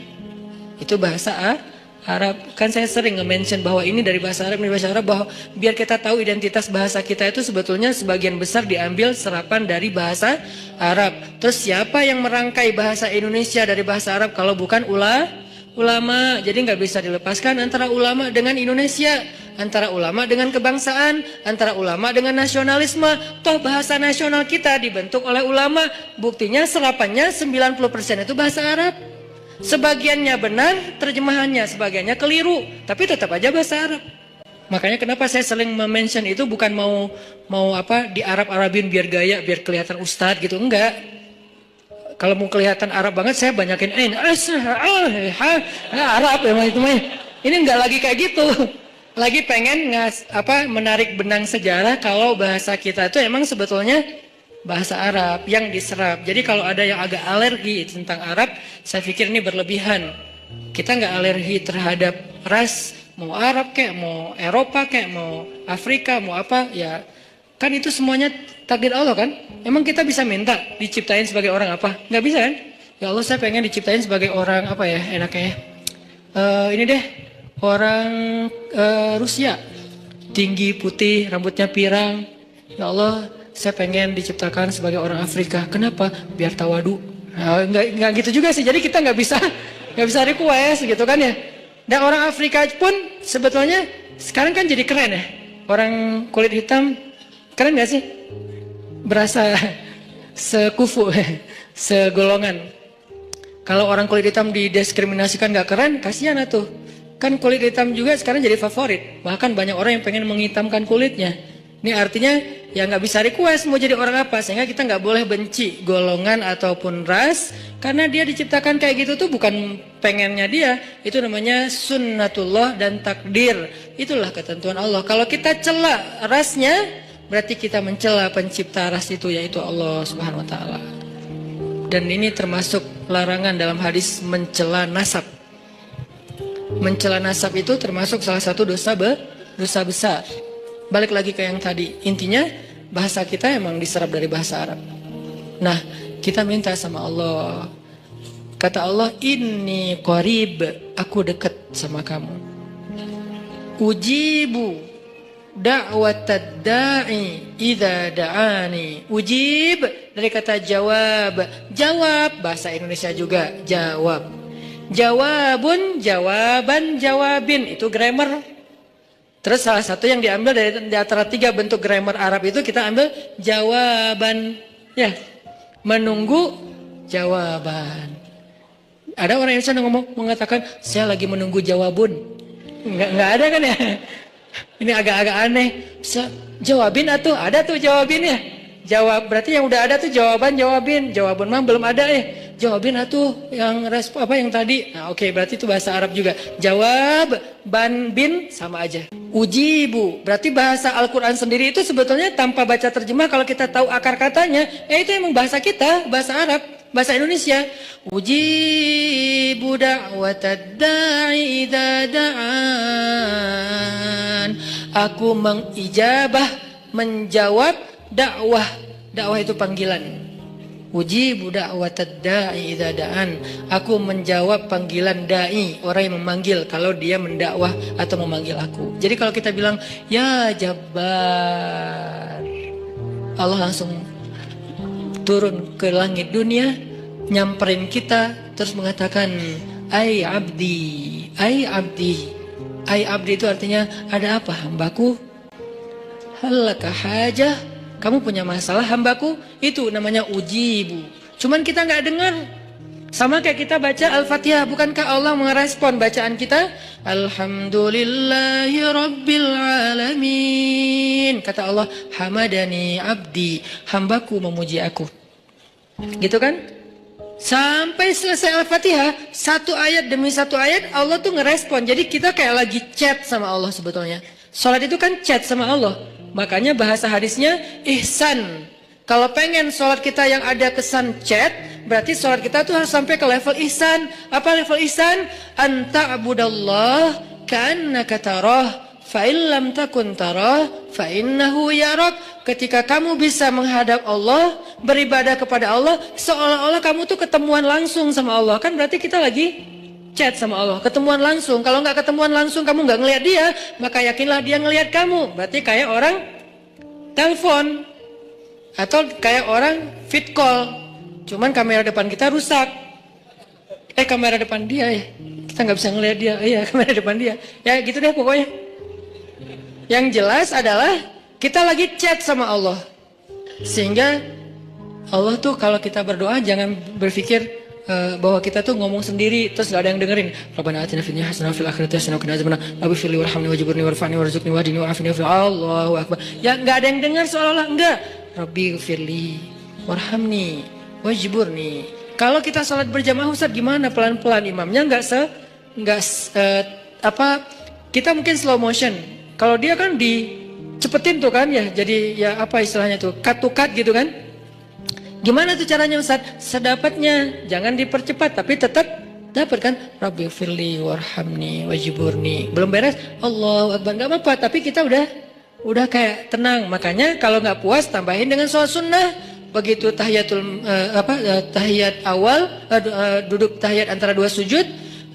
Itu bahasa Arab. Kan saya sering nge-mention bahwa ini dari bahasa Arab, bahwa biar kita tahu identitas bahasa kita itu sebetulnya sebagian besar diambil serapan dari bahasa Arab. Terus siapa yang merangkai bahasa Indonesia dari bahasa Arab kalau bukan ulama? Jadi nggak bisa dilepaskan antara ulama dengan Indonesia, antara ulama dengan kebangsaan, antara ulama dengan nasionalisme. Toh bahasa nasional kita dibentuk oleh ulama. Buktinya serapannya 90% itu bahasa Arab. Sebagiannya benar terjemahannya, sebagiannya keliru, tapi tetap aja bahasa Arab. Makanya kenapa saya sering mention itu bukan mau di Arab-Arabin biar gaya, biar kelihatan ustadz gitu, enggak. Kalau mau kelihatan Arab banget saya banyakin Arab emang itu mah. Ini enggak lagi kayak gitu. Lagi pengen menarik benang sejarah kalau bahasa kita itu emang sebetulnya bahasa Arab yang diserap. Jadi kalau ada yang agak alergi tentang Arab, saya pikir ini berlebihan. Kita nggak alergi terhadap ras, mau Arab kayak, mau Eropa kayak, mau Afrika, mau apa, ya kan itu semuanya takdir Allah kan. Emang kita bisa minta diciptain sebagai orang apa? Nggak bisa kan? Ya Allah, saya pengen diciptain sebagai orang apa ya enaknya. Ini deh, orang Rusia, tinggi, putih, rambutnya pirang. Ya Allah, saya pengen diciptakan sebagai orang Afrika. Kenapa? Biar tawadu. Nah, nggak gitu juga sih. Jadi kita nggak bisa request gitu kan ya. Dan orang Afrika pun sebetulnya sekarang kan jadi keren ya. Orang kulit hitam keren nggak sih? Berasa sekufu, segolongan. Kalau orang kulit hitam didiskriminasikan nggak keren, kasihan tuh. Kan kulit hitam juga sekarang jadi favorit. Bahkan banyak orang yang pengen menghitamkan kulitnya. Ini artinya ya nggak bisa request mau jadi orang apa, sehingga kita nggak boleh benci golongan ataupun ras, karena dia diciptakan kayak gitu tuh bukan pengennya dia, itu namanya sunnatullah dan takdir, itulah ketentuan Allah. Kalau kita cela rasnya, berarti kita mencela pencipta ras itu, yaitu Allah Subhanahu Wa Taala. Dan ini termasuk larangan dalam hadis mencela nasab. Mencela nasab itu termasuk salah satu dosa besar. Balik lagi ke yang tadi, intinya bahasa kita emang diserap dari bahasa Arab. Nah, kita minta sama Allah. Kata Allah, inni qarib, aku dekat sama kamu. Ujibu da'watad da'i idza da'ani. Ujib dari kata jawab. Jawab bahasa Indonesia juga jawab. Jawabun, jawaban, jawabin, itu grammar. Terus salah satu yang diambil dari antara 3 bentuk grammar Arab itu, kita ambil jawaban, ya, menunggu jawaban. Ada orang Indonesia yang mengatakan saya lagi menunggu jawabun. Nggak ada kan ya? Ini agak-agak aneh. Bisa jawabin atuh, ada tuh jawabinnya. Jawab berarti yang udah ada tuh jawaban, jawabin. Jawabun mah belum ada Jawabin atuh yang respon apa yang tadi. Nah, oke, berarti itu bahasa Arab juga. Jawab, ban, bin sama aja. Ujibu, berarti bahasa Al-Qur'an sendiri itu sebetulnya tanpa baca terjemah, kalau kita tahu akar katanya, itu emang bahasa kita, bahasa Arab, bahasa Indonesia. Ujibu da'watad da'i idza da'an. Aku mengijabah, menjawab dakwah. Dakwah itu panggilan. Ujibu da'watad da'i idza da'an. Aku menjawab panggilan dai, orang yang memanggil kalau dia mendakwah atau memanggil aku. Jadi kalau kita bilang ya Jabbar, Allah langsung turun ke langit dunia, nyamperin kita, terus mengatakan ai abdi, ai abdi. Ai abdi itu artinya ada apa hambaku? Halaka hajah, kamu punya masalah hambaku? Itu namanya ujibu. Cuman kita nggak dengar. Sama kayak kita baca Al-Fatihah, bukankah Allah merespon bacaan kita? Alhamdulillahi Rabbil Alamin. Kata Allah, hamadani abdi, hambaku memuji aku. Gitu kan? Sampai selesai Al-Fatihah, satu ayat demi satu ayat Allah tuh ngerespon. Jadi kita kayak lagi chat sama Allah sebetulnya. Salat itu kan chat sama Allah. Makanya bahasa hadisnya ihsan. Kalau pengen sholat kita yang ada kesan chat, berarti sholat kita tuh harus sampai ke level ihsan. Apa level ihsan? Anta abudallah ka'annaka tarah, fa illam takun tarah, fa innahu yarak. Ketika kamu bisa menghadap Allah, beribadah kepada Allah, seolah-olah kamu tuh ketemuan langsung sama Allah. Kan berarti kita lagi chat sama Allah, ketemuan langsung. Kalau nggak ketemuan langsung, kamu nggak ngelihat dia, maka yakinlah dia ngelihat kamu. Berarti kayak orang telepon atau kayak orang fit call, cuman kamera depan kita rusak. Kamera depan dia ya, kita nggak bisa ngelihat dia. Iya, kamera depan dia. Ya gitu deh pokoknya. Yang jelas adalah kita lagi chat sama Allah, sehingga Allah tuh kalau kita berdoa jangan berpikir bahwa kita tuh ngomong sendiri terus gak ada yang dengerin. Rabbana atina fid dunya hasanah wa fil akhirati hasanah wa qina adzabannar. Rabbi firli warhamni wajburni warfa'ni warzuqni wahdini wa'afini wa Allahu akbar. Ya enggak ada yang dengar seolah-olah enggak. Rabbi firli warhamni wajburni. Kalau kita salat berjamaah Ustaz gimana? Pelan-pelan, imamnya kita mungkin slow motion. Kalau dia kan dicepetin tuh kan ya, jadi ya apa istilahnya tuh, cut to cut gitu kan. Gimana tuh caranya Ustaz? Sedapatnya, jangan dipercepat tapi tetap dapat kan? Rabbi firli warhamni wajburni. Belum beres, Allahu akbar, enggak apa-apa, tapi kita udah kayak tenang. Makanya kalau nggak puas tambahin dengan sholat sunnah. Begitu tahiyat awal, duduk tahiyat antara dua sujud,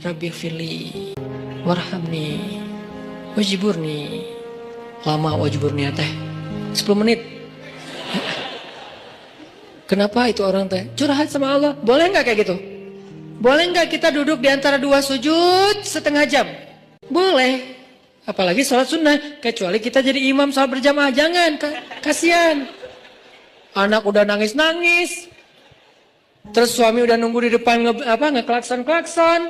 Rabbi firli warhamni wajburni. Lama wajburni teh 10 menit. Kenapa itu orang teh curhat sama Allah? Boleh nggak kayak gitu? Boleh nggak kita duduk di antara dua sujud setengah jam? Boleh. Apalagi sholat sunnah. Kecuali kita jadi imam sholat berjamaah, jangan, kasihan. Anak udah nangis-nangis, terus suami udah nunggu di depan ngeklakson-klakson,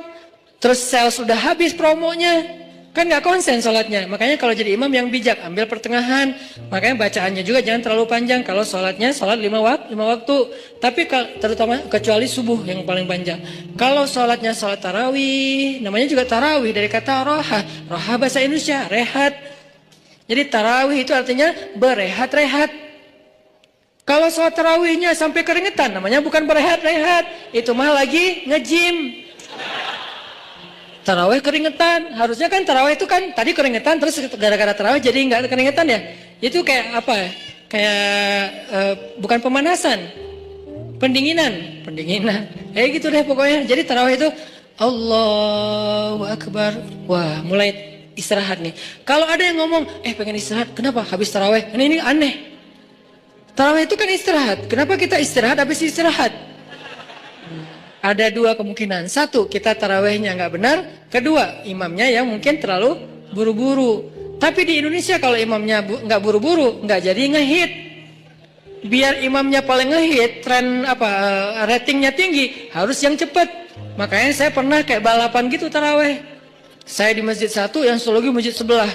terus sales udah habis promonya. Kan nggak konsen sholatnya. Makanya kalau jadi imam yang bijak, ambil pertengahan. Makanya bacaannya juga jangan terlalu panjang. Kalau sholatnya sholat 5 waktu. Tapi terutama kecuali subuh yang paling panjang. Kalau sholatnya sholat tarawih, namanya juga tarawih dari kata roha. Roha bahasa Indonesia, rehat. Jadi tarawih itu artinya berehat-rehat. Kalau sholat tarawihnya sampai keringetan, namanya bukan berehat-rehat. Itu mah lagi nge-gym. Tarawih keringetan, harusnya kan tarawih itu kan tadi keringetan terus gara-gara tarawih jadi nggak keringetan ya. Itu kayak apa ya? Kayak bukan pemanasan, pendinginan. Gitu deh pokoknya. Jadi tarawih itu Allahu Akbar. Wah, mulai istirahat nih. Kalau ada yang ngomong, pengen istirahat, kenapa? Habis tarawih. Ini aneh. Tarawih itu kan istirahat. Kenapa kita istirahat habis istirahat? Ada dua kemungkinan. Satu, kita tarawihnya nggak benar. Kedua, imamnya yang mungkin terlalu buru-buru. Tapi di Indonesia kalau imamnya nggak buru-buru, nggak jadi ngehit. Biar imamnya paling ngehit, ratingnya tinggi, harus yang cepat. Makanya saya pernah kayak balapan gitu tarawih. Saya di masjid satu, yang satu lagi masjid sebelah.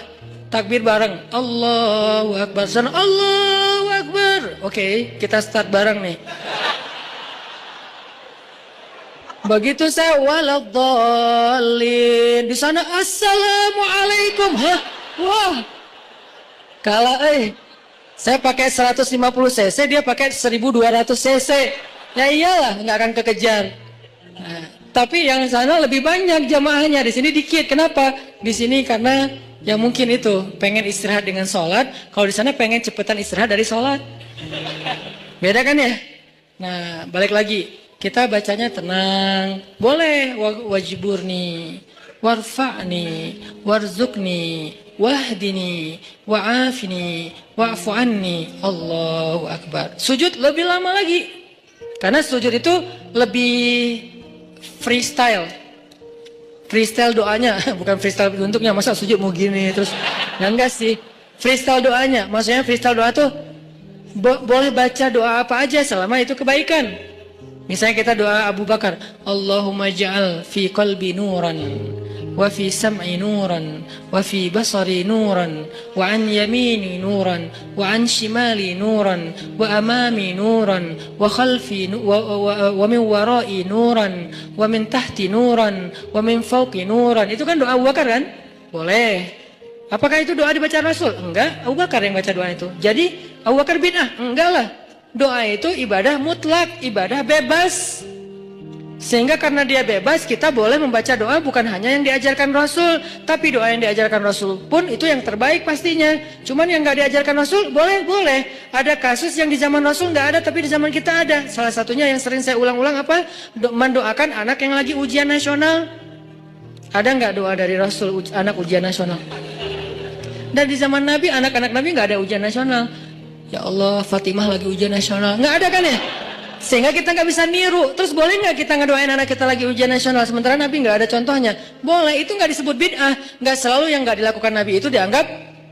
Takbir bareng. Allahu Akbar. Sana Allahu Akbar. Oke, kita start bareng nih. Begitu saya waladhdallin, di sana assalamualaikum. Hah? Wah. Kalau saya pakai 150 cc, dia pakai 1200 cc. Ya iyalah, nggak akan kekejar. Nah, tapi yang sana lebih banyak jamaahnya, di sini dikit. Kenapa? Di sini karena ya mungkin itu pengen istirahat dengan sholat. Kalau di sana pengen cepetan istirahat dari sholat. Beda kan ya? Nah, balik lagi. Kita bacanya tenang. Boleh wajiburni, warfa'ni, warzukni, wahdini, wa'afini, wa'fu anni. Allahu Akbar. Sujud lebih lama lagi. Karena sujud itu lebih freestyle. Freestyle doanya, bukan freestyle bentuknya. Masa sujud mau gini terus. Ya enggak sih. Freestyle doanya. Maksudnya freestyle doa tuh boleh baca doa apa aja selama itu kebaikan. Misalnya kita doa Abu Bakar, Allahumma ja'al fi qalbi nuran, wa fi sam'i nuran, wa fi basari nuran, wa an yamini nuran, wa an shimali nuran, wa amami nuran, wa khalfi wa min warai nuran, wa min tahti nuran, wa min fawqi nuran. Itu kan doa Abu Bakar kan? Boleh. Apakah itu doa dibaca Rasul? Enggak, Abu Bakar yang baca doa itu. Jadi Abu Bakar bid'ah? Enggak lah. Doa itu ibadah mutlak, ibadah bebas. Sehingga karena dia bebas, kita boleh membaca doa bukan hanya yang diajarkan Rasul, tapi doa yang diajarkan Rasul pun itu yang terbaik pastinya. Cuman yang gak diajarkan Rasul, boleh. Ada kasus yang di zaman Rasul gak ada, tapi di zaman kita ada. Salah satunya yang sering saya ulang-ulang apa? Mendoakan anak yang lagi ujian nasional. Ada gak doa dari Rasul anak ujian nasional? Dan di zaman Nabi, anak-anak Nabi gak ada ujian nasional. Ya Allah, Fatimah lagi ujian nasional. Nggak ada kan ya? Sehingga kita nggak bisa niru. Terus boleh nggak kita ngedoain anak kita lagi ujian nasional sementara Nabi nggak ada contohnya? Boleh, itu nggak disebut bid'ah. Nggak selalu yang nggak dilakukan Nabi itu dianggap.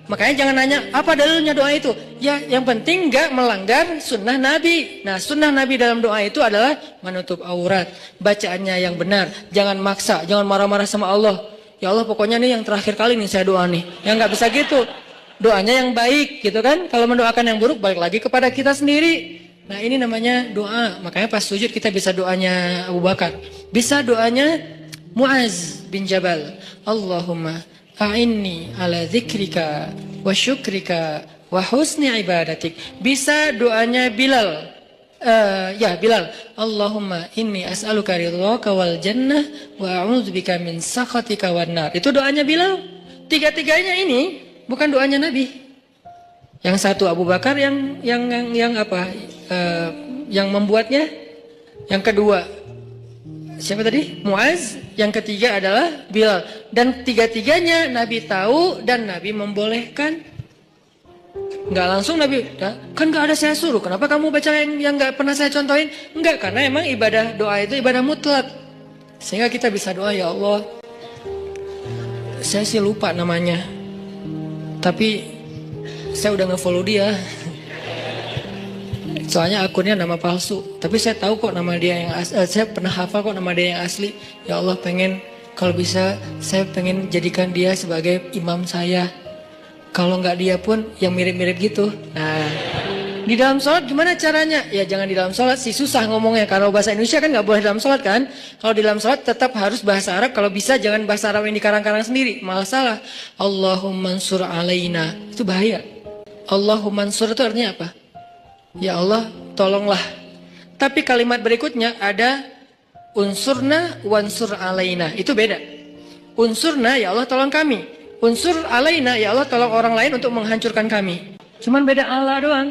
Makanya jangan nanya apa dalilnya doa itu. Ya, yang penting nggak melanggar sunnah Nabi. Nah, sunnah Nabi dalam doa itu adalah menutup aurat, bacaannya yang benar, jangan maksa, jangan marah-marah sama Allah. Ya Allah, pokoknya nih yang terakhir kali nih saya doa nih. Yang nggak bisa gitu. Doanya yang baik gitu kan. Kalau mendoakan yang buruk balik lagi kepada kita sendiri. Nah, ini namanya doa. Makanya pas sujud kita bisa doanya Abu Bakar. Bisa doanya Muaz bin Jabal. Allahumma a'inni ala dzikrika wa syukrika wa husni ibadatik. Bisa doanya Bilal. Bilal. Allahumma inni as'aluka ridhaka wal jannah wa a'udzubika min sakhatika wan nar. Itu doanya Bilal. Tiga-tiganya ini bukan doanya Nabi. Yang satu Abu Bakar yang membuatnya. Yang kedua siapa tadi? Muaz. Yang ketiga adalah Bilal. Dan tiga-tiganya Nabi tahu dan Nabi membolehkan. Enggak langsung Nabi, kan enggak ada saya suruh. Kenapa kamu baca yang enggak pernah saya contohin? Enggak, karena emang ibadah doa itu ibadah mutlak. Sehingga kita bisa doa, ya Allah, saya sih lupa namanya. Tapi saya udah nge-follow dia. Soalnya akunnya nama palsu. Tapi saya tahu kok nama dia yang asli. Saya pernah hafal kok nama dia yang asli. Ya Allah, pengen Kalau bisa saya pengen jadikan dia sebagai imam saya. Kalau nggak dia pun yang mirip-mirip gitu. Nah, di dalam sholat gimana caranya? Ya jangan di dalam sholat sih, susah ngomongnya. Kalau bahasa Indonesia kan nggak boleh dalam sholat kan. Kalau di dalam sholat tetap harus bahasa Arab. Kalau bisa jangan bahasa Arab yang dikarang-karang sendiri. Malah salah. Allahumma ansur alaina. Itu bahaya. Allahumma ansur itu artinya apa? Ya Allah tolonglah. Tapi kalimat berikutnya ada unsurna wansur alaina. Itu beda. Unsurna ya Allah tolong kami. Unsur alaina ya Allah tolong orang lain untuk menghancurkan kami. Cuman beda Allah doang.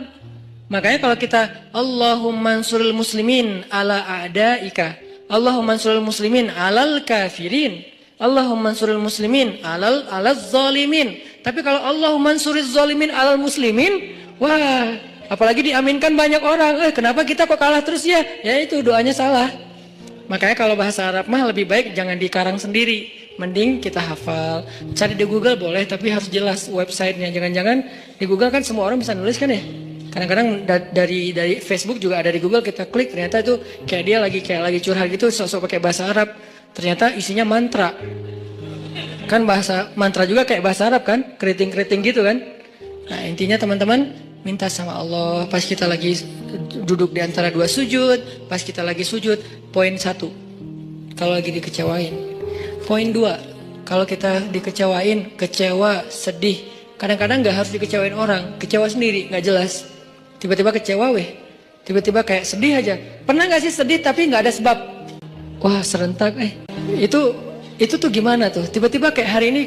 Makanya kalau kita Allahumma ansuril muslimin ala a'daika. Allahumma ansuril muslimin alal kafirin. Allahumma ansuril muslimin alal zalimin. Tapi kalau Allahumma ansuril zalimin alal muslimin, wah, apalagi diaminkan banyak orang. Kenapa kita kok kalah terus ya? Ya itu doanya salah. Makanya kalau bahasa Arab mah lebih baik jangan dikarang sendiri. Mending kita hafal. Cari di Google boleh, tapi harus jelas websitenya. Jangan-jangan di Google kan semua orang bisa nulis kan ya. Kadang-kadang dari Facebook juga ada di Google, kita klik ternyata itu kayak dia lagi curhat gitu, sok-sok pakai bahasa Arab. Ternyata isinya mantra. Kan bahasa mantra juga kayak bahasa Arab kan, keriting-keriting gitu kan. Nah intinya teman-teman, minta sama Allah pas kita lagi duduk di antara dua sujud, pas kita lagi sujud. Poin 1, kalau lagi dikecewain. Poin 2, kalau kita dikecewain, kecewa, sedih. Kadang-kadang gak harus dikecewain orang, kecewa sendiri, gak jelas. Tiba-tiba kecewa tiba-tiba kayak sedih aja. Pernah gak sih sedih tapi gak ada sebab? Wah serentak Itu tuh gimana tuh? Tiba-tiba kayak hari ini,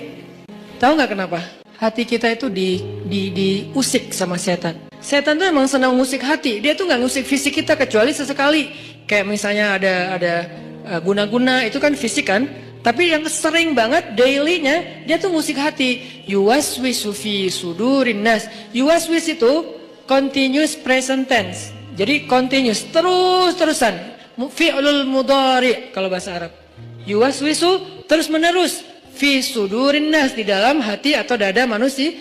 tahu gak kenapa? Hati kita itu diusik sama setan. Setan tuh emang senang musik hati. Dia tuh gak ngusik fisik kita kecuali sesekali. Kayak misalnya ada guna-guna itu kan fisik kan. Tapi yang sering banget dailynya dia tuh musik hati. Yuwaswisu fi sudurin nas. Yuwaswis itu continuous present tense. Jadi continuous, terus-terusan. Fi'lul mudhari kalau bahasa Arab. Yuwaswisu terus menerus. Fi sudurin nas, di dalam hati atau dada manusia.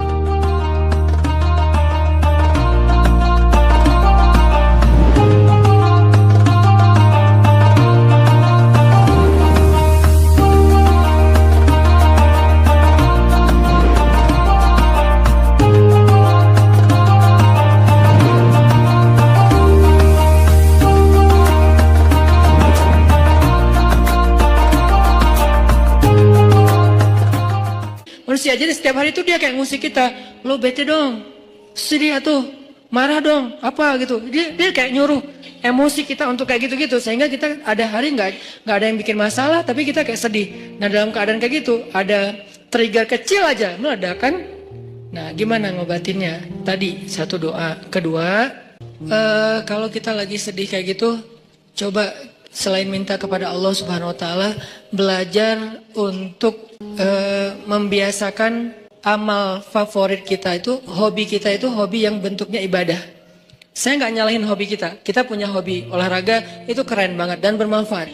Jadi setiap hari itu dia kayak ngusik kita, lo bete dong, sedih atuh, marah dong, apa gitu. Dia kayak nyuruh emosi kita untuk kayak gitu-gitu, sehingga kita ada hari nggak ada yang bikin masalah, tapi kita kayak sedih. Nah dalam keadaan kayak gitu, ada trigger kecil aja meledak kan. Nah gimana ngobatinnya? Tadi satu doa. Kedua, kalau kita lagi sedih kayak gitu, coba selain minta kepada Allah Subhanahu Wa Taala, belajar untuk membiasakan amal favorit kita itu, hobi kita itu hobi yang bentuknya ibadah. Saya nggak nyalahin hobi kita. Kita punya hobi olahraga itu keren banget dan bermanfaat.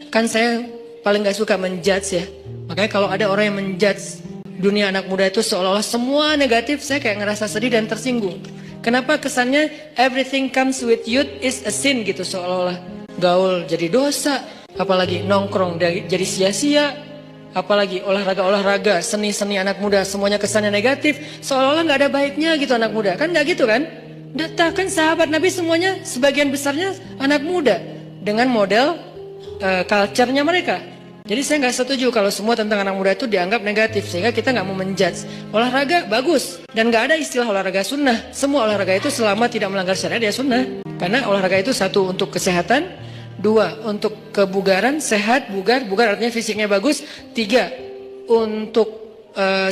Kan saya paling nggak suka menjudge ya. Makanya kalau ada orang yang menjudge dunia anak muda itu seolah-olah semua negatif, saya kayak ngerasa sedih dan tersinggung. Kenapa kesannya everything comes with youth is a sin gitu, seolah-olah gaul jadi dosa, apalagi nongkrong jadi sia-sia, apalagi olahraga, seni-seni anak muda semuanya kesannya negatif, seolah-olah nggak ada baiknya gitu anak muda. Kan nggak gitu kan? Data kan sahabat Nabi semuanya sebagian besarnya anak muda dengan model culture-nya mereka. Jadi saya nggak setuju kalau semua tentang anak muda itu dianggap negatif, sehingga kita nggak mau menjudge. Olahraga bagus dan nggak ada istilah olahraga sunnah. Semua olahraga itu selama tidak melanggar syariat dia sunnah. Karena olahraga itu satu untuk kesehatan, dua untuk kebugaran, sehat, bugar artinya fisiknya bagus, tiga untuk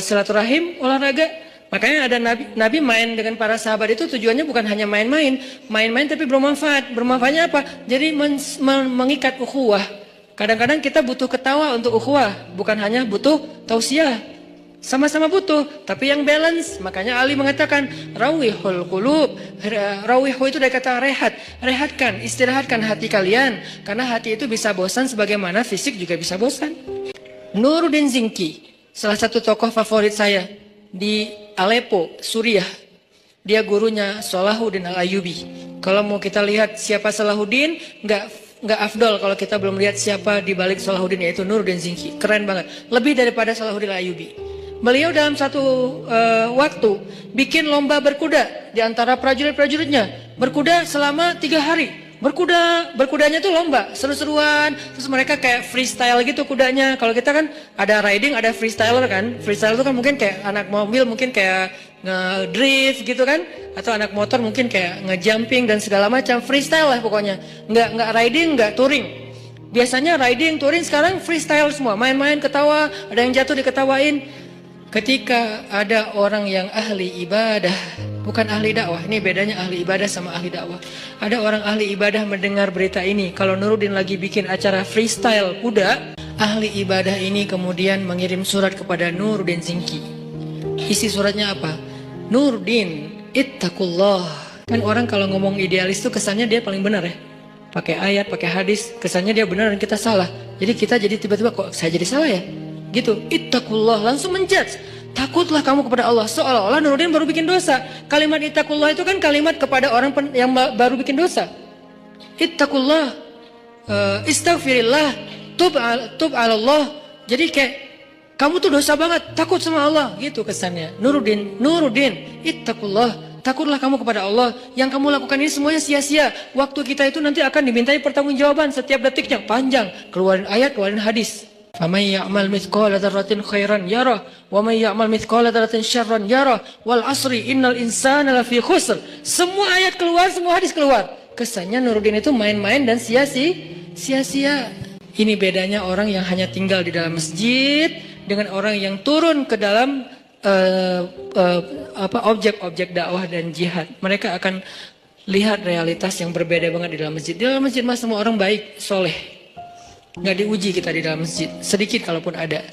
silaturahim, olahraga. Makanya ada Nabi main dengan para sahabat itu tujuannya bukan hanya main-main tapi bermanfaat. Bermanfaatnya apa? Jadi mengikat ukhuwah. Kadang-kadang kita butuh ketawa untuk ukhuwah, bukan hanya butuh tausiah. Sama-sama butuh, tapi yang balance. Makanya Ali mengatakan rawihul qulub. Rawihu itu dari kata rehat. Rehatkan, istirahatkan hati kalian, karena hati itu bisa bosan sebagaimana fisik juga bisa bosan. Nuruddin Zinki, salah satu tokoh favorit saya di Aleppo, Suriah. Dia gurunya Salahuddin Al-Ayyubi. Kalau mau kita lihat siapa Salahuddin, nggak nggak afdol kalau kita belum lihat siapa di balik Salahuddin, yaitu Nuruddin Zinki. Keren banget, lebih daripada Salahuddin Ayyubi. Beliau dalam satu waktu bikin lomba berkuda di antara prajurit-prajuritnya, berkuda selama 3 hari. Berkudanya tuh lomba, seru-seruan. Terus mereka kayak freestyle gitu kudanya. Kalau kita kan ada riding, ada freestyler kan. Freestyle itu kan mungkin kayak anak mobil, mungkin kayak ngedrift gitu kan. Atau anak motor mungkin kayak ngejumping dan segala macam. Freestyle lah pokoknya. Nggak riding, nggak touring. Biasanya riding, touring, sekarang freestyle semua. Main-main, ketawa, ada yang jatuh diketawain. Ketika ada orang yang ahli ibadah, bukan ahli dakwah, ini bedanya ahli ibadah sama ahli dakwah. Ada orang ahli ibadah mendengar berita ini, kalau Nuruddin lagi bikin acara freestyle kuda, ahli ibadah ini kemudian mengirim surat kepada Nuruddin Zinki. Isi suratnya apa? Nuruddin, ittaqullah. Kan orang kalau ngomong idealis tuh kesannya dia paling benar ya. Pakai ayat, pakai hadis, kesannya dia benar dan kita salah. Jadi kita jadi tiba-tiba kok saya jadi salah ya? Gitu, ittaqullah, langsung menjudge. Takutlah kamu kepada Allah. Seolah-olah Nuruddin baru bikin dosa. Kalimat ittaqullah itu kan kalimat kepada orang yang baru bikin dosa. Ittaqullah, istaghfirillah, tub ala Allah. Jadi kayak kamu tuh dosa banget, takut sama Allah, gitu kesannya. Nuruddin, ittaqullah, takutlah kamu kepada Allah. Yang kamu lakukan ini semuanya sia-sia. Waktu kita itu nanti akan dimintai pertanggungjawaban setiap detiknya, panjang. Keluarin ayat, keluarin hadis. فَمَنْ يَعْمَلْ مِثْقَالَ ذَرَّةٍ خَيْرًا يَرَهُ وَمَنْ يَعْمَلْ مِثْقَالَ ذَرَّةٍ شَرًّا يَرَهُ وَالْعَصْرِ إِنَّ الْإِنسَانَ لَفِي خُسْرٍ. Semua ayat keluar, semua hadis keluar. Kesannya Nuruddin itu main-main dan sia-sia. Ini bedanya orang yang hanya tinggal di dalam masjid dengan orang yang turun ke dalam objek-objek dakwah dan jihad. Mereka akan lihat realitas yang berbeda banget di dalam masjid. Di dalam masjid mah semua orang baik, soleh. Nggak diuji kita di dalam masjid, sedikit kalaupun ada.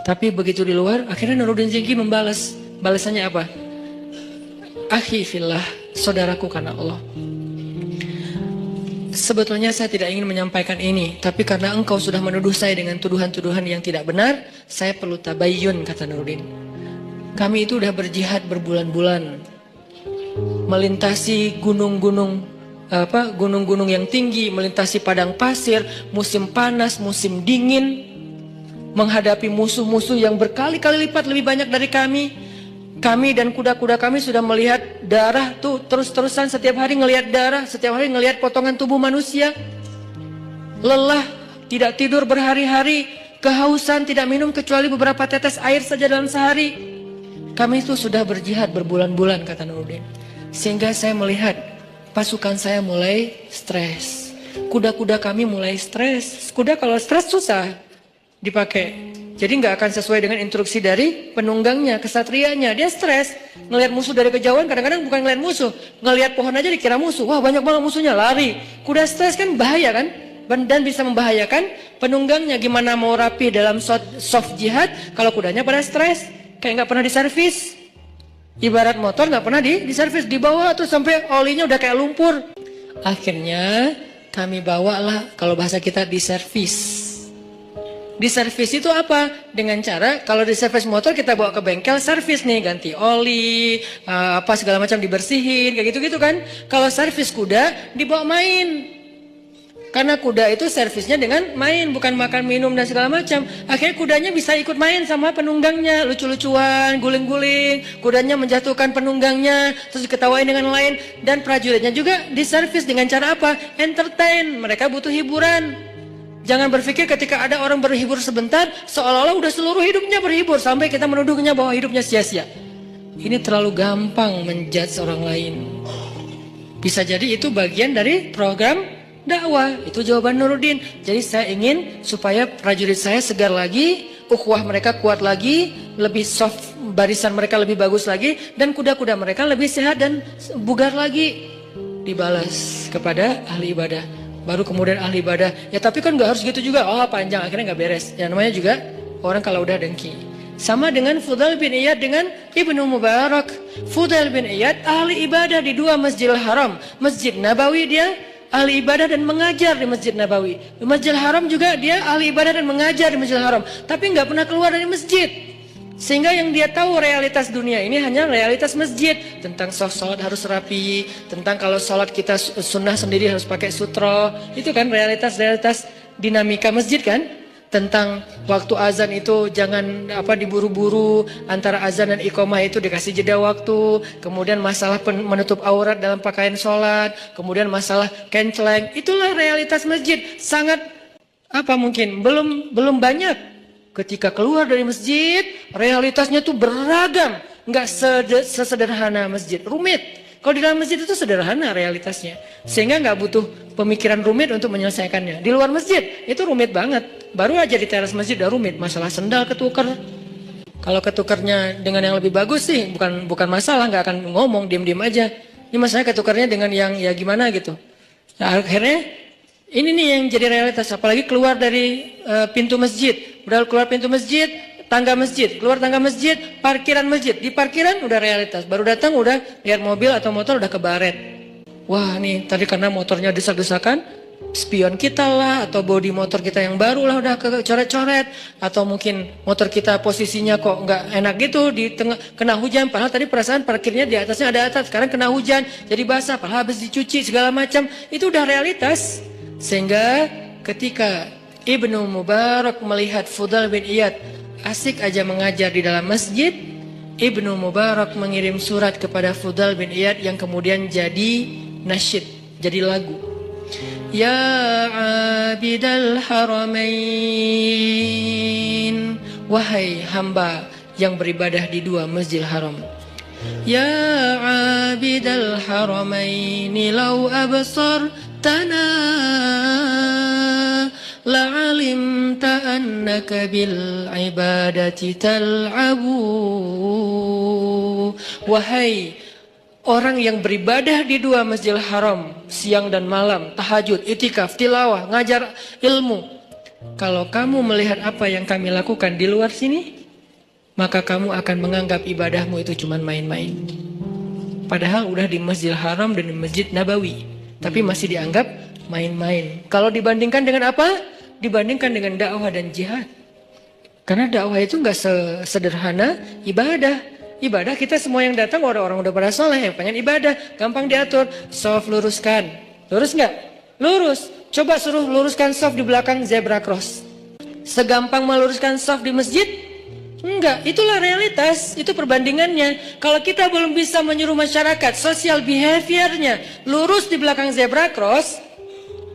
Tapi begitu di luar, akhirnya Nuruddin Zinki membalas. Balasannya apa? Akhi fillah, saudaraku karena Allah. Sebetulnya saya tidak ingin menyampaikan ini, tapi karena engkau sudah menuduh saya dengan tuduhan-tuduhan yang tidak benar, saya perlu tabayyun, kata Nuruddin. Kami itu udah berjihad berbulan-bulan, melintasi gunung-gunung yang tinggi, melintasi padang pasir, musim panas, musim dingin, menghadapi musuh-musuh yang berkali-kali lipat lebih banyak dari kami. Kami dan kuda-kuda kami sudah melihat darah tuh terus-terusan, setiap hari ngelihat darah, setiap hari ngelihat potongan tubuh manusia. Lelah, tidak tidur berhari-hari, kehausan, tidak minum kecuali beberapa tetes air saja dalam sehari. Kami itu sudah berjihad berbulan-bulan, kata Nuruddin. Sehingga saya melihat pasukan saya mulai stres. Kuda-kuda kami mulai stres. Kuda kalau stres susah dipakai. Jadi nggak akan sesuai dengan instruksi dari penunggangnya, kesatrianya. Dia stres. Ngelihat musuh dari kejauhan, kadang-kadang bukan ngelihat musuh. Ngelihat pohon aja dikira musuh. Wah, banyak banget musuhnya, lari. Kuda stres kan bahaya kan? Dan bisa membahayakan penunggangnya. Gimana mau rapi dalam soft jihad kalau kudanya pada stres? Kayak nggak pernah diservis. Ibarat motor nggak pernah diservis, dibawa tuh sampai olinya udah kayak lumpur. Akhirnya kami bawalah, kalau bahasa kita, diservis. Diservis itu apa? Dengan cara kalau diservis motor kita bawa ke bengkel servis nih, ganti oli, apa segala macam dibersihin, kayak gitu-gitu kan. Kalau servis kuda dibawa main. Karena kuda itu servisnya dengan main, bukan makan, minum, dan segala macam. Akhirnya kudanya bisa ikut main sama penunggangnya, lucu-lucuan, guling-guling. Kudanya menjatuhkan penunggangnya, terus diketawain dengan lain. Dan prajuritnya juga diservis dengan cara apa? Entertain, mereka butuh hiburan. Jangan berpikir ketika ada orang berhibur sebentar, seolah-olah udah seluruh hidupnya berhibur, sampai kita menuduhnya bahwa hidupnya sia-sia. Ini terlalu gampang menjudge orang lain. Bisa jadi itu bagian dari program dakwah. Itu jawaban Nuruddin. Jadi saya ingin supaya prajurit saya segar lagi, ukhuwah mereka kuat lagi, lebih soft, barisan mereka lebih bagus lagi, dan kuda-kuda mereka lebih sehat dan bugar lagi. Dibalas kepada ahli ibadah. Baru kemudian ahli ibadah, ya tapi kan gak harus gitu juga. Oh panjang, akhirnya gak beres. Yang namanya juga orang kalau udah dengki. Sama dengan Fudail bin Iyad dengan Ibnu Mubarak. Fudail bin Iyad ahli ibadah di 2 Masjidil Haram. Masjid Nabawi dia ahli ibadah dan mengajar di Masjid Nabawi. Di Masjidil Haram juga dia ahli ibadah dan mengajar di Masjidil Haram. Tapi nggak pernah keluar dari masjid. Sehingga yang dia tahu realitas dunia ini hanya realitas masjid. Tentang sholat harus rapi, tentang kalau sholat kita sunnah sendiri harus pakai sutro. Itu kan realitas-realitas dinamika masjid kan. Tentang waktu azan itu jangan diburu-buru, antara azan dan iqomah itu dikasih jeda waktu. Kemudian masalah menutup aurat dalam pakaian sholat, kemudian masalah kenceleng. Itulah realitas masjid. Sangat mungkin belum banyak. Ketika keluar dari masjid, realitasnya tuh beragam, nggak sesederhana masjid, rumit. Kalau di dalam masjid itu sederhana realitasnya, sehingga nggak butuh pemikiran rumit untuk menyelesaikannya. Di luar masjid itu rumit banget. Baru aja di teras masjid udah rumit, masalah sendal ketuker. Kalau ketukernya dengan yang lebih bagus sih bukan masalah, nggak akan ngomong, diem-diem aja. Ini masalahnya ketukernya dengan yang ya gimana gitu. Nah, akhirnya ini nih yang jadi realitas, apalagi keluar dari pintu masjid. Udah keluar pintu masjid, tangga masjid, keluar tangga masjid, parkiran masjid. Di parkiran udah realitas, baru datang udah lihat mobil atau motor udah kebaret. Wah nih tadi karena motornya desak-desakan, spion kita lah, atau bodi motor kita yang baru lah udah coret-coret, atau mungkin motor kita posisinya kok nggak enak gitu di tengah kena hujan, padahal tadi perasaan parkirnya di atasnya ada atap, sekarang kena hujan jadi basah, padahal habis dicuci segala macam. Itu udah realitas. Sehingga ketika Ibnu Mubarak melihat Fudail bin Iyad asik aja mengajar di dalam masjid, Ibnu Mubarak mengirim surat kepada Fudail bin Iyad yang kemudian jadi nasyid, jadi lagu. Ya abidal haramain, wahai hamba yang beribadah di dua masjidil haram. Ya abidal haramain, law absartana la'alimta annaka bil ibadati tal'abu. Wahai orang yang beribadah di dua masjidil haram siang dan malam, tahajud, itikaf, tilawah, ngajar ilmu, kalau kamu melihat apa yang kami lakukan di luar sini, maka kamu akan menganggap ibadahmu itu cuma main-main. Padahal udah di masjidil haram dan di masjid Nabawi, tapi masih dianggap main-main. Kalau dibandingkan dengan apa? Dibandingkan dengan dakwah dan jihad. Karena dakwah itu nggak sederhana ibadah. Ibadah kita semua yang datang orang-orang udah pada soleh, yang pengen ibadah, gampang diatur. Shaf luruskan, lurus nggak? Lurus. Coba suruh luruskan shaf di belakang zebra cross. Segampang meluruskan shaf di masjid? Enggak, itulah realitas, itu perbandingannya. Kalau kita belum bisa menyuruh masyarakat, social behaviornya lurus di belakang zebra cross,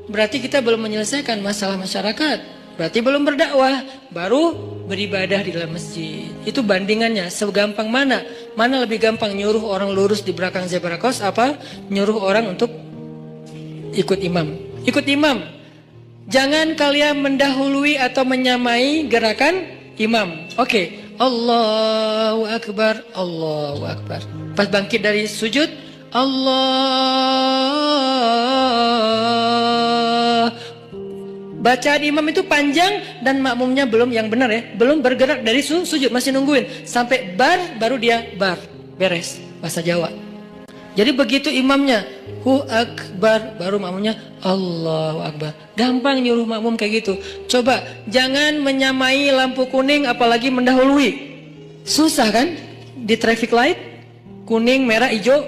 berarti kita belum menyelesaikan masalah masyarakat. Berarti belum berdakwah, baru beribadah di dalam masjid. Itu bandingannya, segampang mana? Mana lebih gampang nyuruh orang lurus di belakang zebra cross, apa nyuruh orang untuk ikut imam? Ikut imam. Jangan kalian mendahului atau menyamai gerakan imam. Oke. Allahu Akbar, Allahu Akbar. Pas bangkit dari sujud, Allah. Bacaan imam itu panjang dan makmumnya belum yang benar ya, belum bergerak dari sujud, masih nungguin sampai bar, baru dia bar, beres bahasa Jawa. Jadi begitu imamnya Hu Akbar, baru makmumnya Allahu Akbar. Gampang nyuruh makmum kayak gitu. Coba jangan menyamai lampu kuning apalagi mendahului. Susah kan? Di traffic light kuning, merah, hijau.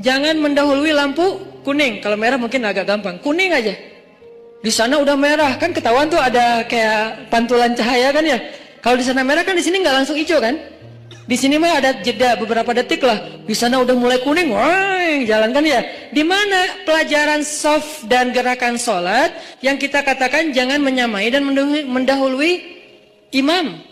Jangan mendahului lampu kuning. Kalau merah mungkin agak gampang. Kuning aja. Di sana udah merah kan, ketahuan tuh ada kayak pantulan cahaya kan ya. Kalau di sana merah kan, di sini nggak langsung hijau kan? Di sini mah ada jeda beberapa detik lah. Di sana udah mulai kuning, wah jalan kan ya. Di mana pelajaran shaf dan gerakan sholat yang kita katakan jangan menyamai dan mendahului imam.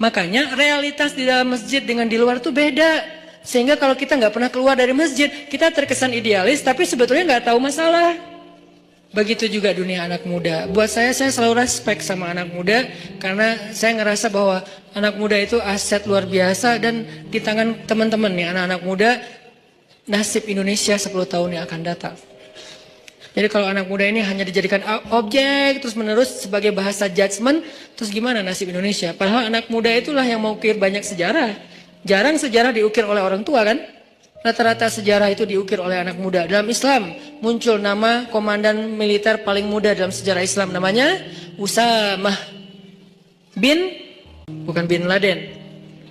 Makanya realitas di dalam masjid dengan di luar tuh beda. Sehingga kalau kita nggak pernah keluar dari masjid, kita terkesan idealis, tapi sebetulnya nggak tahu masalah. Begitu juga dunia anak muda. Buat saya selalu respect sama anak muda, karena saya ngerasa bahwa anak muda itu aset luar biasa, dan di tangan teman-teman nih anak-anak muda, nasib Indonesia 10 tahun yang akan datang. Jadi kalau anak muda ini hanya dijadikan objek terus menerus sebagai bahasa judgement, terus gimana nasib Indonesia? Padahal anak muda itulah yang mengukir banyak sejarah. Jarang sejarah diukir oleh orang tua kan? Rata-rata sejarah itu diukir oleh anak muda. Dalam Islam muncul nama komandan militer paling muda dalam sejarah Islam, namanya Usamah bin, bukan bin Laden.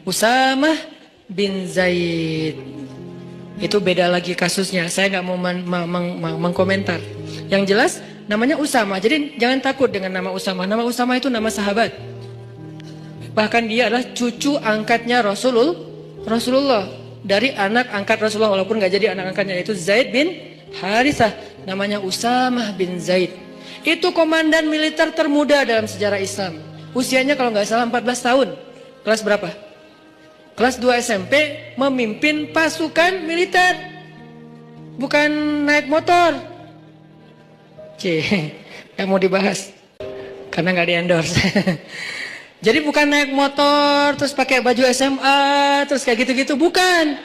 Usamah bin Zaid. Itu beda lagi kasusnya. Saya nggak mau mengkomentar. Yang jelas namanya Usamah. Jadi jangan takut dengan nama Usamah. Nama Usamah itu nama sahabat. Bahkan dia adalah cucu angkatnya Rasulullah. Dari anak angkat Rasulullah, walaupun nggak jadi anak angkatnya, yaitu Zaid bin Harithah. Namanya Usamah bin Zaid. Itu komandan militer termuda dalam sejarah Islam. Usianya kalau nggak salah 14 tahun. Kelas berapa? Kelas 2 SMP, memimpin pasukan militer. Bukan naik motor. Yang mau dibahas. Karena nggak di-endorse. Jadi bukan naik motor, terus pakai baju SMA, terus kayak gitu-gitu. Bukan.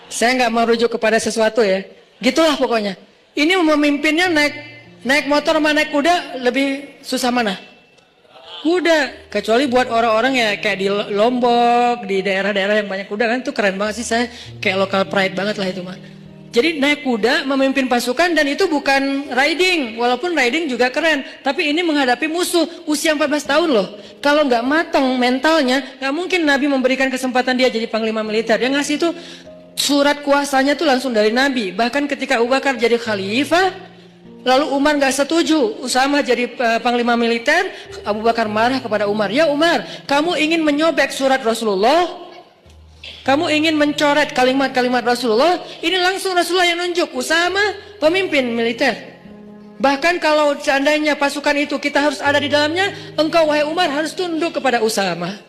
Saya nggak merujuk kepada sesuatu ya. Gitulah pokoknya. Ini memimpinnya naik motor sama naik kuda, lebih susah mana? Kuda. Kecuali buat orang-orang ya kayak di Lombok, di daerah-daerah yang banyak kuda kan, itu keren banget sih. Saya kayak local pride banget lah itu mah. Jadi naik kuda, memimpin pasukan, dan itu bukan riding. Walaupun riding juga keren. Tapi ini menghadapi musuh usia 14 tahun loh. Kalau nggak matang mentalnya, nggak mungkin Nabi memberikan kesempatan dia jadi panglima militer. Yang ngasih itu surat kuasanya tuh langsung dari Nabi. Bahkan ketika Abu Bakar jadi khalifah, lalu Umar nggak setuju Usamah jadi panglima militer, Abu Bakar marah kepada Umar. Ya Umar, kamu ingin menyobek surat Rasulullah? Kamu ingin mencoret kalimat-kalimat Rasulullah? Ini langsung Rasulullah yang nunjuk Usamah pemimpin militer. Bahkan kalau seandainya pasukan itu kita harus ada di dalamnya, engkau wahai Umar harus tunduk kepada Usamah.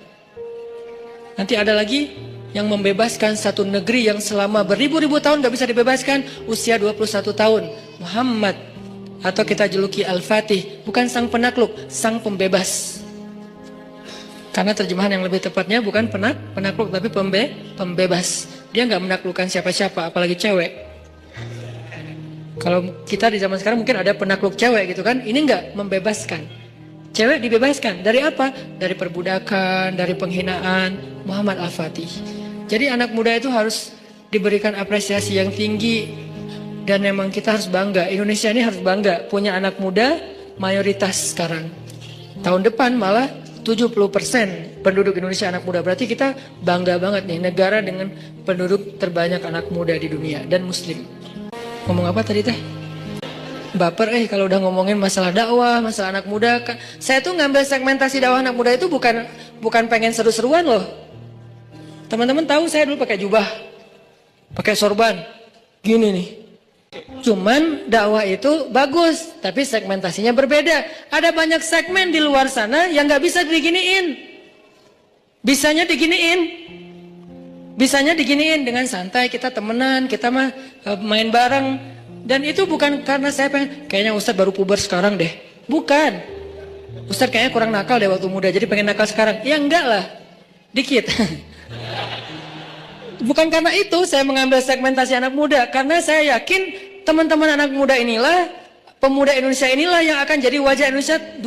Nanti ada lagi yang membebaskan satu negeri yang selama beribu-ribu tahun gak bisa dibebaskan, usia 21 tahun. Muhammad, atau kita juluki Al-Fatih, bukan sang penakluk, sang pembebas. Karena terjemahan yang lebih tepatnya bukan penakluk, tapi pembebas. Dia nggak menaklukkan siapa-siapa, apalagi cewek. Kalau kita di zaman sekarang mungkin ada penakluk cewek gitu kan, ini nggak membebaskan. Cewek dibebaskan dari apa? Dari perbudakan, dari penghinaan. Muhammad Al-Fatih. Jadi anak muda itu harus diberikan apresiasi yang tinggi, dan memang kita harus bangga. Indonesia ini harus bangga punya anak muda mayoritas sekarang. Tahun depan malah 70% penduduk Indonesia anak muda. Berarti kita bangga banget nih, negara dengan penduduk terbanyak anak muda di dunia dan muslim. Ngomong apa tadi teh? Baper kalau udah ngomongin masalah dakwah, masalah anak muda. Saya tuh ngambil segmentasi dakwah anak muda itu bukan pengen seru-seruan loh. Teman-teman tahu saya dulu pakai jubah, pakai sorban, gini nih. Cuman dakwah itu bagus, tapi segmentasinya berbeda. Ada banyak segmen di luar sana yang nggak bisa diginiin. Bisanya diginiin dengan santai, kita temenan, kita mah main bareng. Dan itu bukan karena saya pengen, kayaknya Ustadz baru puber sekarang deh. Bukan. Ustadz kayaknya kurang nakal deh waktu muda, jadi pengen nakal sekarang. Ya enggak lah, dikit. Bukan karena itu saya mengambil segmentasi anak muda, karena saya yakin teman-teman anak muda inilah, pemuda Indonesia inilah yang akan jadi wajah Indonesia 10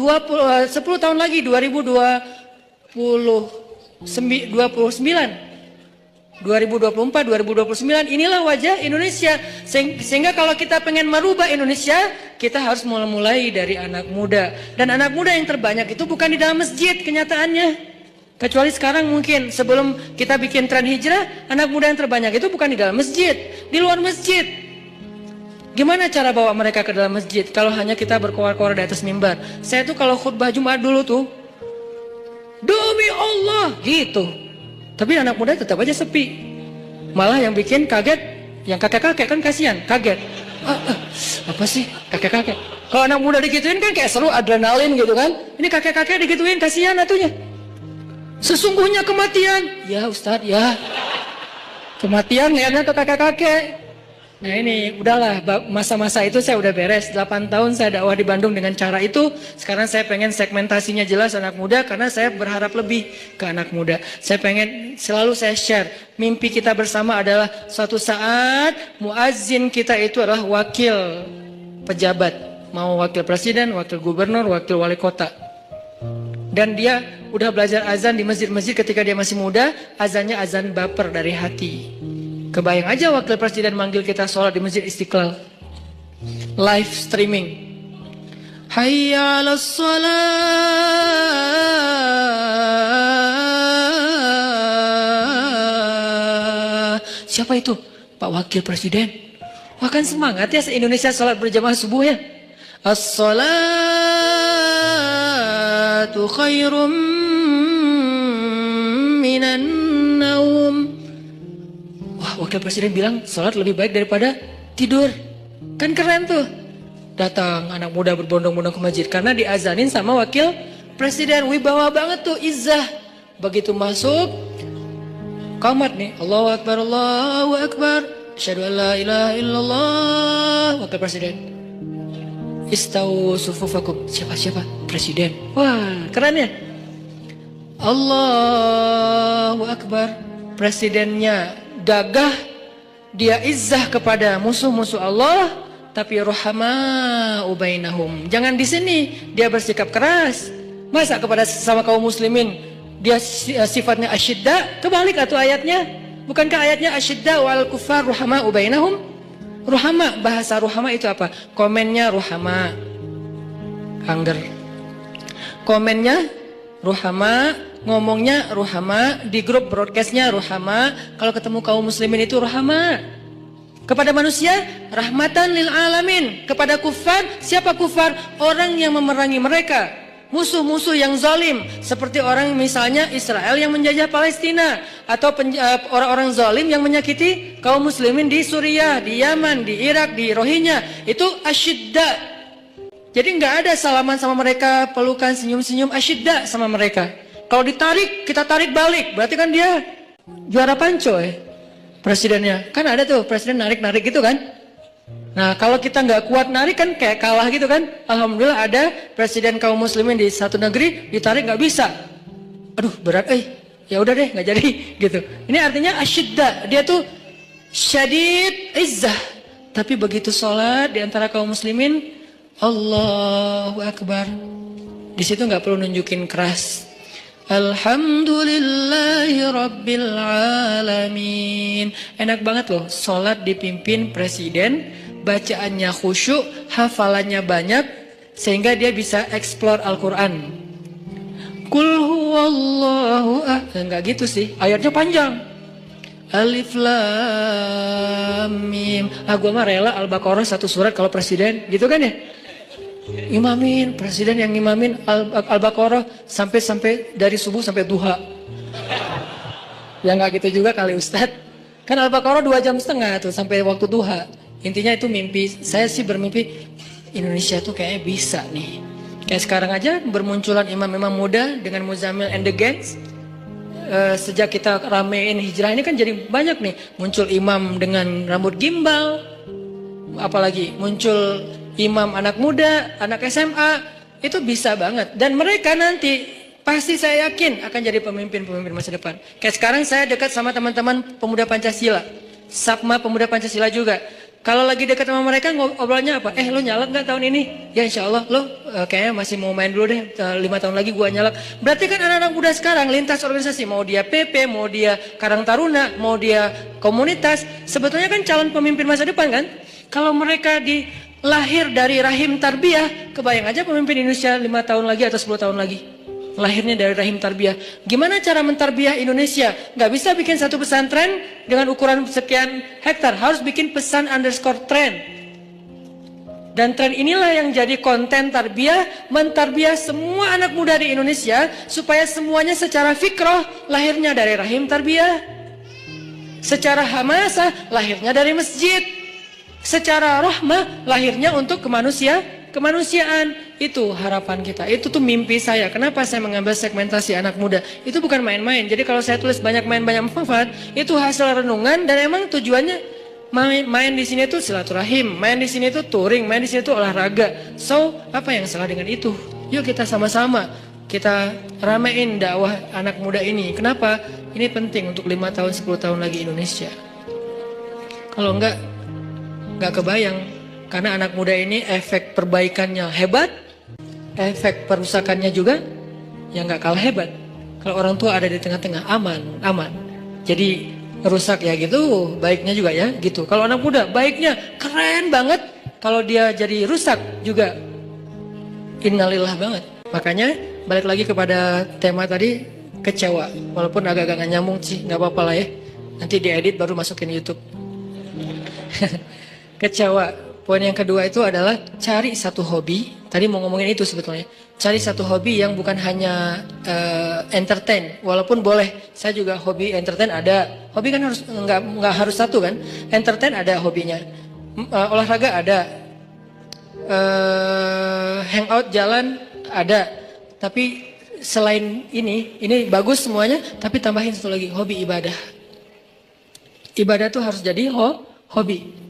tahun lagi, 2024, 2029, inilah wajah Indonesia. Sehingga kalau kita pengen merubah Indonesia, kita harus mulai dari anak muda. Dan anak muda yang terbanyak itu bukan di dalam masjid kenyataannya. Kecuali sekarang mungkin, sebelum kita bikin tren hijrah, anak muda yang terbanyak itu bukan di dalam masjid, di luar masjid. Gimana cara bawa mereka ke dalam masjid kalau hanya kita berkoar-koar di atas mimbar? Saya tuh kalau khutbah Jumat dulu tuh, demi Allah gitu. Tapi anak muda tetap aja sepi. Malah yang bikin kaget, yang kakek-kakek kan kasihan, kaget. Apa sih kakek-kakek? Kalau anak muda digituin kan kayak seru, adrenalin gitu kan. Ini kakek-kakek digituin, kasihan atunya. Sesungguhnya kematian, ya Ustadz ya. Kematian lihatnya ke kakek-kakek. Nah ini udahlah, masa-masa itu saya udah beres. 8 tahun saya dakwah di Bandung dengan cara itu. Sekarang saya pengen segmentasinya jelas anak muda, karena saya berharap lebih ke anak muda. Saya pengen, selalu saya share, mimpi kita bersama adalah suatu saat muazzin kita itu adalah wakil pejabat. Mau wakil presiden, wakil gubernur, wakil wali kota. Dan dia udah belajar azan di masjid-masjid ketika dia masih muda, azannya azan baper dari hati. Kebayang aja wakil presiden manggil kita sholat di Masjid Istiqlal, live streaming. Hayya 'alas shalah, Siapa itu? Pak Wakil Presiden. Wah kan semangat ya se-Indonesia sholat berjamaah subuh ya. As-salatu khairum minan naum. Wah, Wakil Presiden bilang sholat lebih baik daripada tidur. Kan keren tuh. Datang anak muda berbondong-bondong ke masjid karena diazanin sama Wakil Presiden. Wibawa banget tuh, izzah. Begitu masuk qamat nih, Allahu Akbar, Allahu Akbar, asyhadu an la ilaha illallah. Wakil Presiden, istau sufufakum. Siapa? Presiden. Wah, keren ya. Allahu Akbar. Presidennya gagah, dia izzah kepada musuh-musuh Allah, tapi rohama ubainahum. Jangan di sini dia bersikap keras. Masa kepada sesama kaum muslimin dia sifatnya asyidda? Kebalik atau ayatnya? Bukankah ayatnya asyidda wal kufar rohama ubainahum? Rohama, bahasa rohama itu apa? Komennya rohama, anger. Komennya rohama, ngomongnya rohama, di grup broadcastnya rohama, kalau ketemu kaum muslimin itu rohama. Kepada manusia rahmatan lil alamin. Kepada kufar, siapa kufar? Orang yang memerangi mereka, musuh-musuh yang zalim, seperti orang misalnya Israel yang menjajah Palestina, atau orang-orang zalim yang menyakiti kaum muslimin di Suriah, di Yaman, di Irak, di Rohingya. Itu asyidda. Jadi nggak ada salaman sama mereka, pelukan, senyum-senyum, asyidda sama mereka. Kalau ditarik, kita tarik balik. Berarti kan dia juara panco ya, presidennya. Kan ada tuh presiden narik-narik gitu kan. Nah kalau kita nggak kuat narik kan kayak kalah gitu kan. Alhamdulillah ada presiden kaum muslimin di satu negeri, ditarik nggak bisa. Aduh berat ya udah deh nggak jadi gitu. Ini artinya asyidda. Dia tuh syadid izzah. Tapi begitu sholat di antara kaum muslimin, Allahu Akbar. Di situ nggak perlu nunjukin keras. Alhamdulillahi Rabbil Alamin. Enak banget loh sholat dipimpin presiden, bacaannya khusyuk, hafalannya banyak, sehingga dia bisa explore Al-Quran. Qul huwallahu ahad. Enggak gitu sih, ayatnya panjang. Alif lam mim. Gua mah rela Al-Baqarah satu surat kalau presiden, gitu kan ya? Imamin, presiden yang imamin Al-Baqarah sampai dari subuh sampai duha. Ya nggak gitu juga kali Ustadz. Kan Al-Baqarah 2,5 jam tuh sampai waktu duha. Intinya itu mimpi. Saya sih bermimpi Indonesia tuh kayaknya bisa nih. Kayak sekarang aja bermunculan imam-imam muda dengan Muzammil and the Gangs. Sejak kita ramein hijrah ini kan jadi banyak nih. Muncul imam dengan rambut gimbal. Apalagi muncul imam anak muda, anak SMA, itu bisa banget. Dan mereka nanti pasti saya yakin akan jadi pemimpin-pemimpin masa depan. Kayak sekarang saya dekat sama teman-teman pemuda Pancasila, Sapma Pemuda Pancasila juga. Kalau lagi dekat sama mereka ngobrolnya apa? Lo nyalak nggak tahun ini? Ya insya Allah lo kayaknya masih mau main dulu deh, 5 tahun lagi gua nyalak. Berarti kan anak-anak muda sekarang lintas organisasi, mau dia PP, mau dia Karang Taruna, mau dia komunitas, sebetulnya kan calon pemimpin masa depan kan? Kalau mereka lahir dari rahim tarbiyah, kebayang aja pemimpin Indonesia 5 tahun lagi atau 10 tahun lagi. Lahirnya dari rahim tarbiyah. Gimana cara mentarbiyah Indonesia? Gak bisa bikin satu pesantren dengan ukuran sekian hektar. Harus bikin pesan underscore tren. Dan tren inilah yang jadi konten tarbiyah, mentarbiyah semua anak muda di Indonesia, supaya semuanya secara fikrah lahirnya dari rahim tarbiyah. Secara hamasah lahirnya dari masjid. Secara rahmah lahirnya untuk kemanusiaan. Itu harapan kita, itu tuh mimpi saya. Kenapa saya mengambil segmentasi anak muda? Itu bukan main-main. Jadi kalau saya tulis banyak main banyak manfaat, itu hasil renungan. Dan emang tujuannya main di sini tuh silaturahim, main di sini tuh touring, main di sini tuh olahraga. So apa yang salah dengan itu? Yuk kita sama-sama kita ramein dakwah anak muda ini. Kenapa? Ini penting untuk 5 tahun 10 tahun lagi Indonesia. Kalau enggak kebayang. Karena anak muda ini efek perbaikannya hebat, efek perusakannya juga yang nggak kalah hebat. Kalau orang tua ada di tengah-tengah, aman. Jadi rusak ya gitu, baiknya juga ya gitu. Kalau anak muda baiknya keren banget, kalau dia jadi rusak juga innalillah banget. Makanya balik lagi kepada tema tadi, kecewa. Walaupun agak-agak nyambung sih, nggak apa-apa lah ya. Nanti diedit baru masukin YouTube. Kecewa. Poin yang kedua itu adalah cari satu hobi. Tadi mau ngomongin itu sebetulnya. Cari satu hobi yang bukan hanya entertain. Walaupun boleh. Saya juga hobi entertain ada. Hobi kan harus nggak harus satu kan. Entertain ada hobinya. Olahraga ada. Hangout jalan ada. Tapi selain ini bagus semuanya. Tapi tambahin satu lagi, hobi ibadah. Ibadah tuh harus jadi hobi.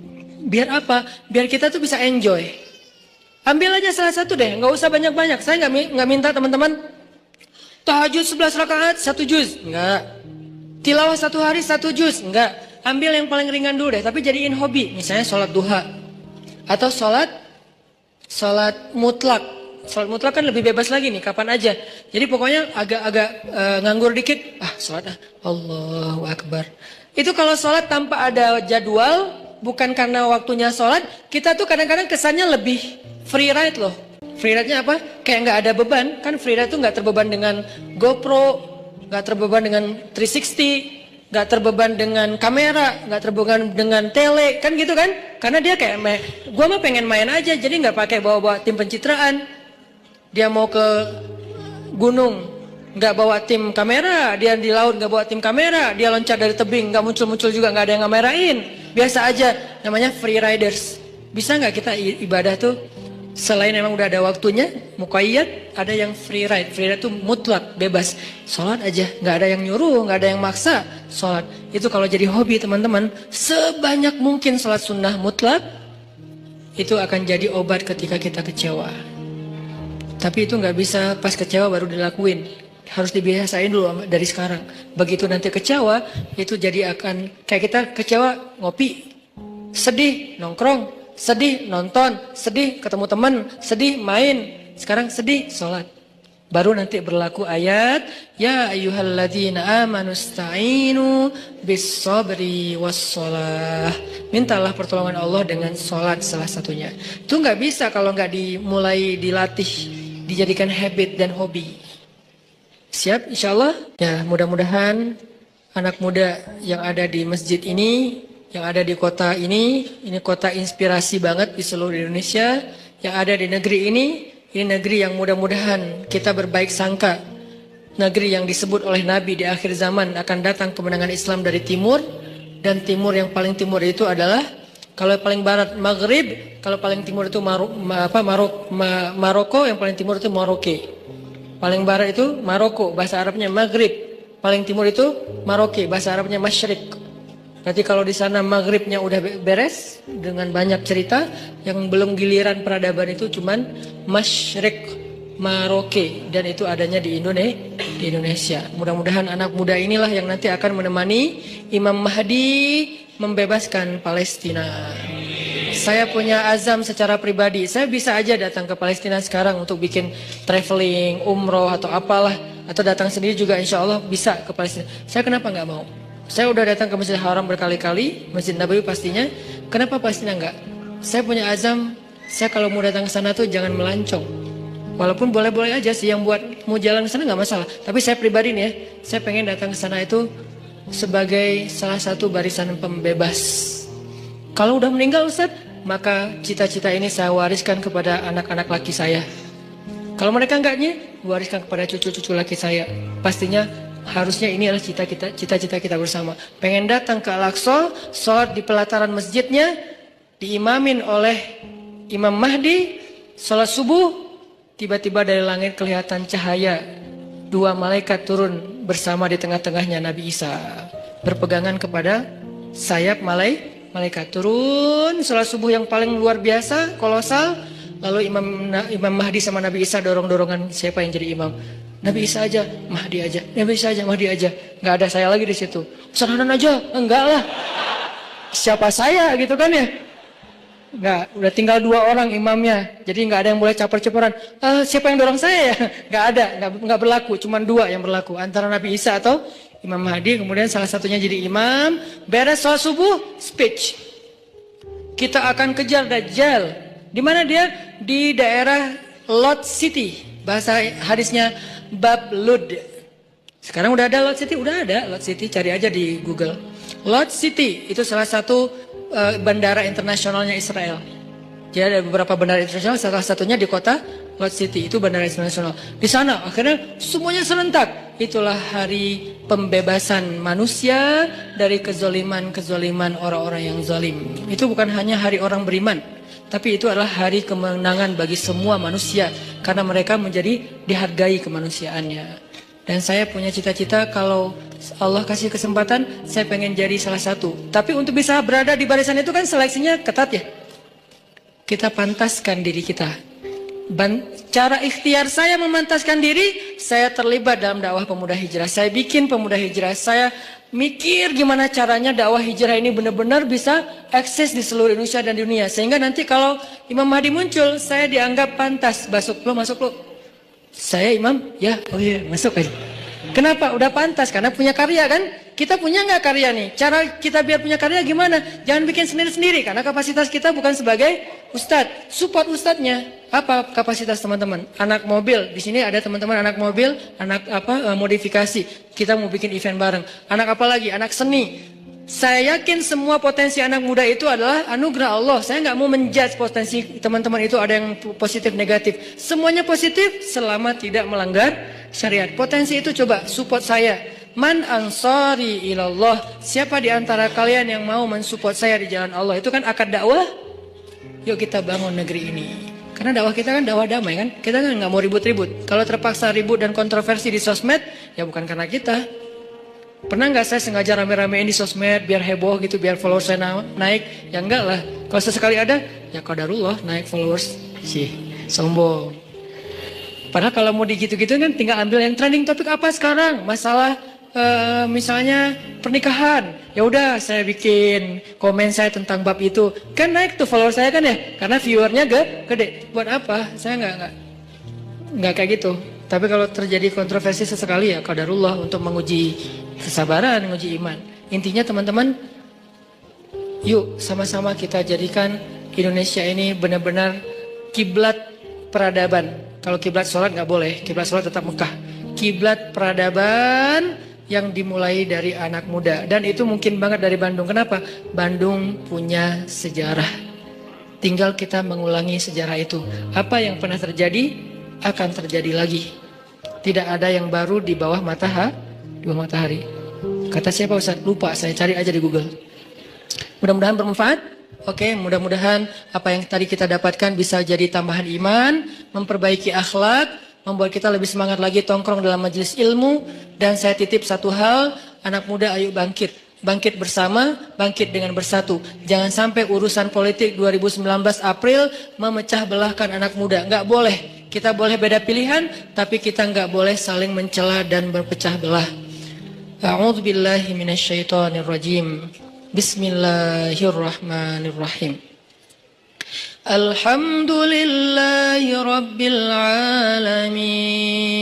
Biar apa? Biar kita tuh bisa enjoy. Ambil aja salah satu deh, nggak usah banyak-banyak. Saya nggak minta teman-teman tahajud 11 rakaat 1 juz, nggak. Tilawah 1 hari 1 juz, nggak. Ambil yang paling ringan dulu deh, tapi jadiin hobi. Misalnya sholat duha atau sholat mutlak. Sholat mutlak kan lebih bebas lagi nih, kapan aja. Jadi pokoknya agak nganggur dikit, sholat Allahu Akbar. Itu kalau sholat tanpa ada jadwal. Bukan karena waktunya sholat, kita tuh kadang-kadang kesannya lebih free ride loh. Free ride-nya apa? Kayak nggak ada beban. Kan free ride tuh nggak terbeban dengan GoPro, nggak terbeban dengan 360, nggak terbeban dengan kamera, nggak terbeban dengan tele, kan gitu kan? Karena dia kayak, gua mah pengen main aja, jadi nggak pakai bawa-bawa tim pencitraan. Dia mau ke gunung, nggak bawa tim kamera, dia di laut nggak bawa tim kamera, dia loncat dari tebing nggak muncul-muncul juga, nggak ada yang ngamerain, biasa aja, namanya free riders. Bisa nggak kita ibadah tuh selain memang udah ada waktunya, muqayyad, ada yang free ride. Free ride tuh mutlak, bebas, sholat aja, nggak ada yang nyuruh, nggak ada yang maksa, sholat. Itu kalau jadi hobi teman-teman, sebanyak mungkin sholat sunnah mutlak, itu akan jadi obat ketika kita kecewa. Tapi itu nggak bisa pas kecewa baru dilakuin. Harus dibiasain dulu dari sekarang. Begitu nanti kecewa, itu jadi akan kayak kita kecewa ngopi, sedih nongkrong, sedih nonton, sedih ketemu teman, sedih main. Sekarang sedih sholat. Baru nanti berlaku ayat, ya ayyuhalladzina amanu sta'inu bis sabri wassholah. Mintalah pertolongan Allah dengan sholat salah satunya. Itu nggak bisa kalau nggak dimulai dilatih, dijadikan habit dan hobi. Siap insya Allah? Ya mudah-mudahan anak muda yang ada di masjid ini, yang ada di kota ini kota inspirasi banget di seluruh Indonesia. Yang ada di negeri ini negeri yang mudah-mudahan kita berbaik sangka. Negeri yang disebut oleh Nabi di akhir zaman akan datang kemenangan Islam dari timur. Dan timur yang paling timur itu adalah, kalau paling barat Maghrib, kalau paling timur itu Maroko, yang paling timur itu Maroke. Paling barat itu Maroko, bahasa Arabnya Maghrib. Paling timur itu Maroke, bahasa Arabnya Masyrik. Berarti kalau di sana Maghribnya udah beres dengan banyak cerita, yang belum giliran peradaban itu cuman Masyrik, Maroke, dan itu adanya di Indonesia. Mudah-mudahan anak muda inilah yang nanti akan menemani Imam Mahdi membebaskan Palestina. Saya punya azam secara pribadi, saya bisa aja datang ke Palestina sekarang untuk bikin traveling, umroh atau apalah, atau datang sendiri juga insya Allah bisa ke Palestina. Saya kenapa nggak mau? Saya udah datang ke Masjid Haram berkali-kali, Masjid Nabawi pastinya. Kenapa Palestina nggak? Saya punya azam, saya kalau mau datang ke sana tuh jangan melancong. Walaupun boleh-boleh aja sih yang buat mau jalan ke sana nggak masalah. Tapi saya pribadi nih ya, saya pengen datang ke sana itu sebagai salah satu barisan pembebas. Kalau udah meninggal Ustaz, maka cita-cita ini saya wariskan kepada anak-anak laki saya. Kalau mereka enggaknya, wariskan kepada cucu-cucu laki saya. Pastinya harusnya ini adalah cita-cita kita bersama. Pengen datang ke Al-Aqsa, sholat di pelataran masjidnya, diimamin oleh Imam Mahdi, sholat subuh, tiba-tiba dari langit kelihatan cahaya. 2 malaikat turun bersama di tengah-tengahnya Nabi Isa. Berpegangan kepada sayap malaikat turun, sholat subuh yang paling luar biasa, kolosal. Lalu Imam Mahdi sama Nabi Isa dorong-dorongan siapa yang jadi imam. Nabi Isa aja, Mahdi aja, Nabi Isa aja, Mahdi aja. Nggak ada saya lagi di situ. Ustaz Hanan aja, enggak lah. Siapa saya gitu kan ya? Nggak, udah tinggal 2 orang imamnya. Jadi nggak ada yang boleh caper-caperan. Siapa yang dorong saya ya? Nggak ada, nggak berlaku. Cuma 2 yang berlaku. Antara Nabi Isa atau Imam Mahdi, kemudian salah satunya jadi imam, beres sholat subuh, speech. Kita akan kejar Dajjal. Di mana dia? Di daerah Lot City. Bahasa hadisnya Bab Lud. Sekarang udah ada Lot City? Udah ada Lot City, cari aja di Google. Lod City itu salah satu bandara internasionalnya Israel. Jadi ada beberapa bandara internasional, salah satunya di kota Lod City, itu bandara internasional. Di sana akhirnya semuanya serentak. Itulah hari pembebasan manusia dari kezoliman orang-orang yang zalim. Itu bukan hanya hari orang beriman, tapi itu adalah hari kemenangan bagi semua manusia karena mereka menjadi dihargai kemanusiaannya. Dan saya punya cita-cita kalau Allah kasih kesempatan, saya pengen jadi salah satu. Tapi untuk bisa berada di barisan itu kan seleksinya ketat ya. Kita pantaskan diri kita. Cara ikhtiar saya memantaskan diri, saya terlibat dalam dakwah pemuda hijrah. Saya bikin pemuda hijrah. Saya mikir gimana caranya dakwah hijrah ini benar-benar bisa akses di seluruh Indonesia dan dunia. Sehingga nanti kalau Imam Mahdi muncul, saya dianggap pantas. Masuk lo. Saya imam, ya, oh iya, masuk aja. Kenapa? Udah pantas, karena punya karya kan? Kita punya nggak karya nih? Cara kita biar punya karya gimana? Jangan bikin sendiri-sendiri, karena kapasitas kita bukan sebagai ustadz. Support ustadznya. Apa kapasitas teman-teman? Anak mobil, di sini ada teman-teman anak mobil, anak modifikasi. Kita mau bikin event bareng. Anak apa lagi? Anak seni. Saya yakin semua potensi anak muda itu adalah anugerah Allah. Saya nggak mau menjudge potensi teman-teman itu ada yang positif negatif. Semuanya positif selama tidak melanggar syariat. Potensi itu coba support saya. Man ansari ilallah. Siapa di antara kalian yang mau mensupport saya di jalan Allah? Itu kan akad dakwah. Yuk kita bangun negeri ini. Karena dakwah kita kan dakwah damai kan. Kita kan nggak mau ribut-ribut. Kalau terpaksa ribut dan kontroversi di sosmed, ya bukan karena kita. Pernah nggak saya sengaja rame-ramein di sosmed biar heboh gitu, biar followers saya naik? Ya enggak lah. Kalau sesekali ada, ya qadarullah naik followers. Sih, sombong. Padahal kalau mau digitu-gitu kan tinggal ambil yang trending topik apa sekarang. Masalah misalnya pernikahan. Ya udah saya bikin komen saya tentang bab itu. Kan naik tuh followers saya kan ya. Karena viewernya gede. Buat apa? Saya nggak kayak gitu. Tapi kalau terjadi kontroversi sesekali ya qadarullah untuk menguji kesabaran, menguji iman. Intinya teman-teman, yuk sama-sama kita jadikan Indonesia ini benar-benar kiblat peradaban. Kalau kiblat sholat nggak boleh, kiblat sholat tetap Mekah. Kiblat peradaban yang dimulai dari anak muda. Dan itu mungkin banget dari Bandung. Kenapa? Bandung punya sejarah. Tinggal kita mengulangi sejarah itu. Apa yang pernah terjadi akan terjadi lagi. Tidak ada yang baru di bawah matahari. Kata siapa Ustaz? Lupa, saya cari aja di Google. Mudah-mudahan bermanfaat. Oke, mudah-mudahan apa yang tadi kita dapatkan bisa jadi tambahan iman, memperbaiki akhlak, membuat kita lebih semangat lagi tongkrong dalam majelis ilmu. Dan saya titip satu hal, anak muda ayo bangkit. Bangkit bersama, bangkit dengan bersatu. Jangan sampai urusan politik 2019 April memecah belahkan anak muda. Nggak boleh. Kita boleh beda pilihan, tapi kita nggak boleh saling mencela dan berpecah belah. A'udzu billahi minasyaitonir rajim. Bismillahirrahmanirrahim. Alhamdulillahi rabbil alamin.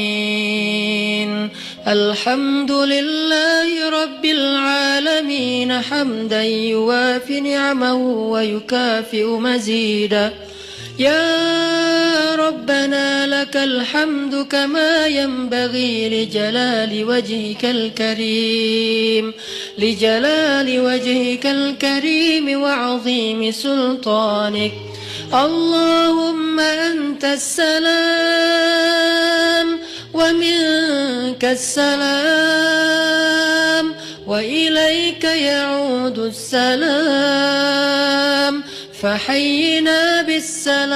Alhamdulillahi rabbil alamin hamdan yuwafi ni'amahu wa yukafi'u mazida. يا ربنا لك الحمد كما ينبغي لجلال وجهك الكريم وعظيم سلطانك اللهم أنت السلام ومنك السلام وإليك يعود السلام فحينا بالسلام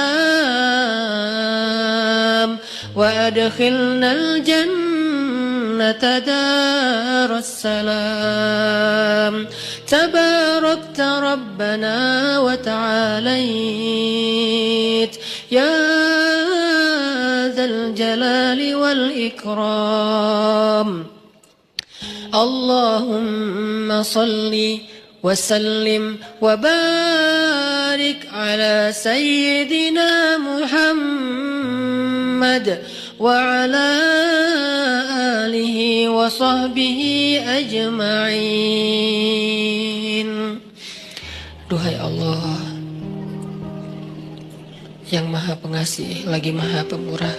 وأدخلنا الجنة دار السلام تباركت ربنا وتعاليت يا ذا الجلال والإكرام اللهم صلِّ وسلم وبارك على سيدنا محمد وعلى آله وصحبه أجمعين. Duhai Allah yang maha pengasih lagi maha pemurah.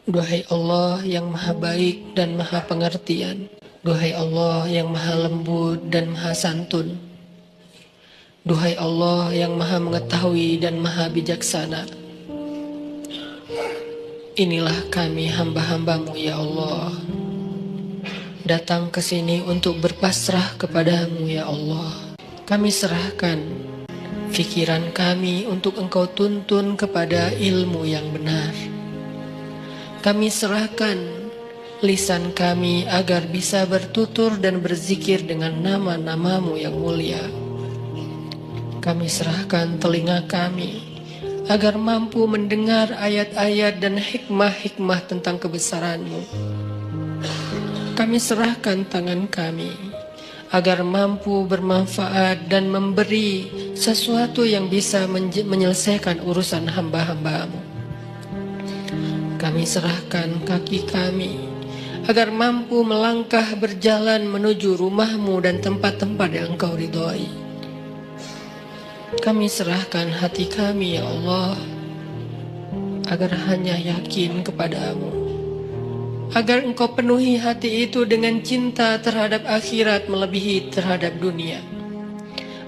Duhai Allah yang maha baik dan maha pengertian. Duhai Allah yang maha lembut dan maha santun, duhai Allah yang maha mengetahui dan maha bijaksana, inilah kami hamba-hambamu ya Allah, datang ke sini untuk berpasrah kepadamu ya Allah. Kami serahkan pikiran kami untuk Engkau tuntun kepada ilmu yang benar. Kami serahkan lisan kami agar bisa bertutur dan berzikir dengan nama-namamu yang mulia. Kami serahkan telinga kami agar mampu mendengar ayat-ayat dan hikmah-hikmah tentang kebesaran-Mu. Kami serahkan tangan kami agar mampu bermanfaat dan memberi sesuatu yang bisa menyelesaikan urusan hamba-hamba-Mu. Kami serahkan kaki kami agar mampu melangkah berjalan menuju rumah-Mu dan tempat-tempat yang Engkau ridhoi. Kami serahkan hati kami ya Allah, agar hanya yakin kepadamu, agar Engkau penuhi hati itu dengan cinta terhadap akhirat melebihi terhadap dunia,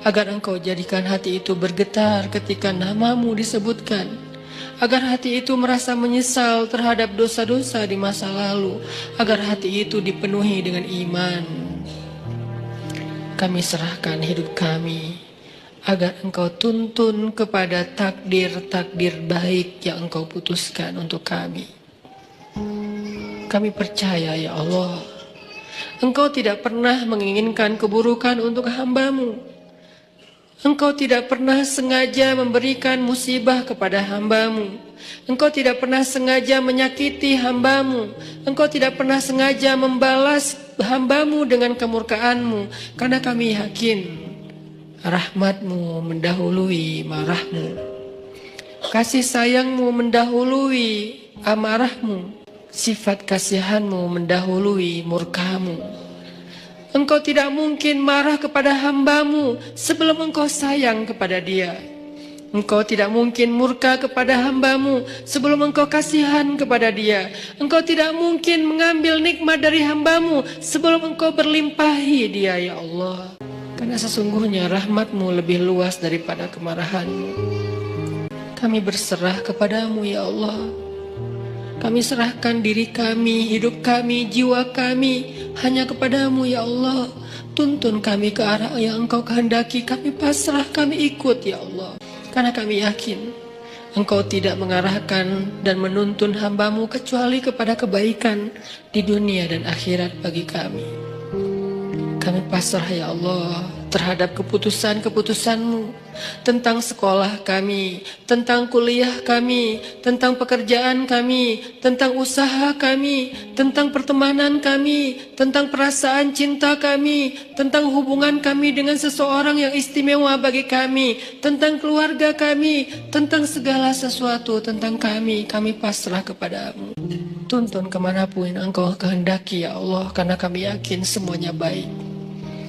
agar Engkau jadikan hati itu bergetar ketika nama-Mu disebutkan, agar hati itu merasa menyesal terhadap dosa-dosa di masa lalu, agar hati itu dipenuhi dengan iman. Kami serahkan hidup kami agar Engkau tuntun kepada takdir-takdir baik yang Engkau putuskan untuk kami. Kami percaya ya Allah, Engkau tidak pernah menginginkan keburukan untuk hamba-Mu. Engkau tidak pernah sengaja memberikan musibah kepada hamba-Mu. Engkau tidak pernah sengaja menyakiti hamba-Mu. Engkau tidak pernah sengaja membalas hamba-Mu dengan kemurkaan-Mu. Karena kami yakin rahmat-Mu mendahului marah-Mu, kasih sayang-Mu mendahului amarah-Mu, sifat kasihan-Mu mendahului murka-Mu. Engkau tidak mungkin marah kepada hamba-Mu sebelum Engkau sayang kepada dia. Engkau tidak mungkin murka kepada hamba-Mu sebelum Engkau kasihan kepada dia. Engkau tidak mungkin mengambil nikmat dari hamba-Mu sebelum Engkau berlimpahi dia ya Allah. Karena sesungguhnya rahmat-Mu lebih luas daripada kemarahan-Mu. Kami berserah kepadamu ya Allah. Kami serahkan diri kami, hidup kami, jiwa kami hanya kepadamu ya Allah. Tuntun kami ke arah yang Engkau kehendaki. Kami pasrah, kami ikut ya Allah. Karena kami yakin Engkau tidak mengarahkan dan menuntun hamba-Mu kecuali kepada kebaikan di dunia dan akhirat bagi kami. Kami pasrah ya Allah terhadap keputusan-keputusan-Mu tentang sekolah kami, tentang kuliah kami, tentang pekerjaan kami, tentang usaha kami, tentang pertemanan kami, tentang perasaan cinta kami, tentang hubungan kami dengan seseorang yang istimewa bagi kami, tentang keluarga kami, tentang segala sesuatu tentang kami pasrah kepadamu. Tuntun kemanapun Engkau kehendaki ya Allah, karena kami yakin semuanya baik.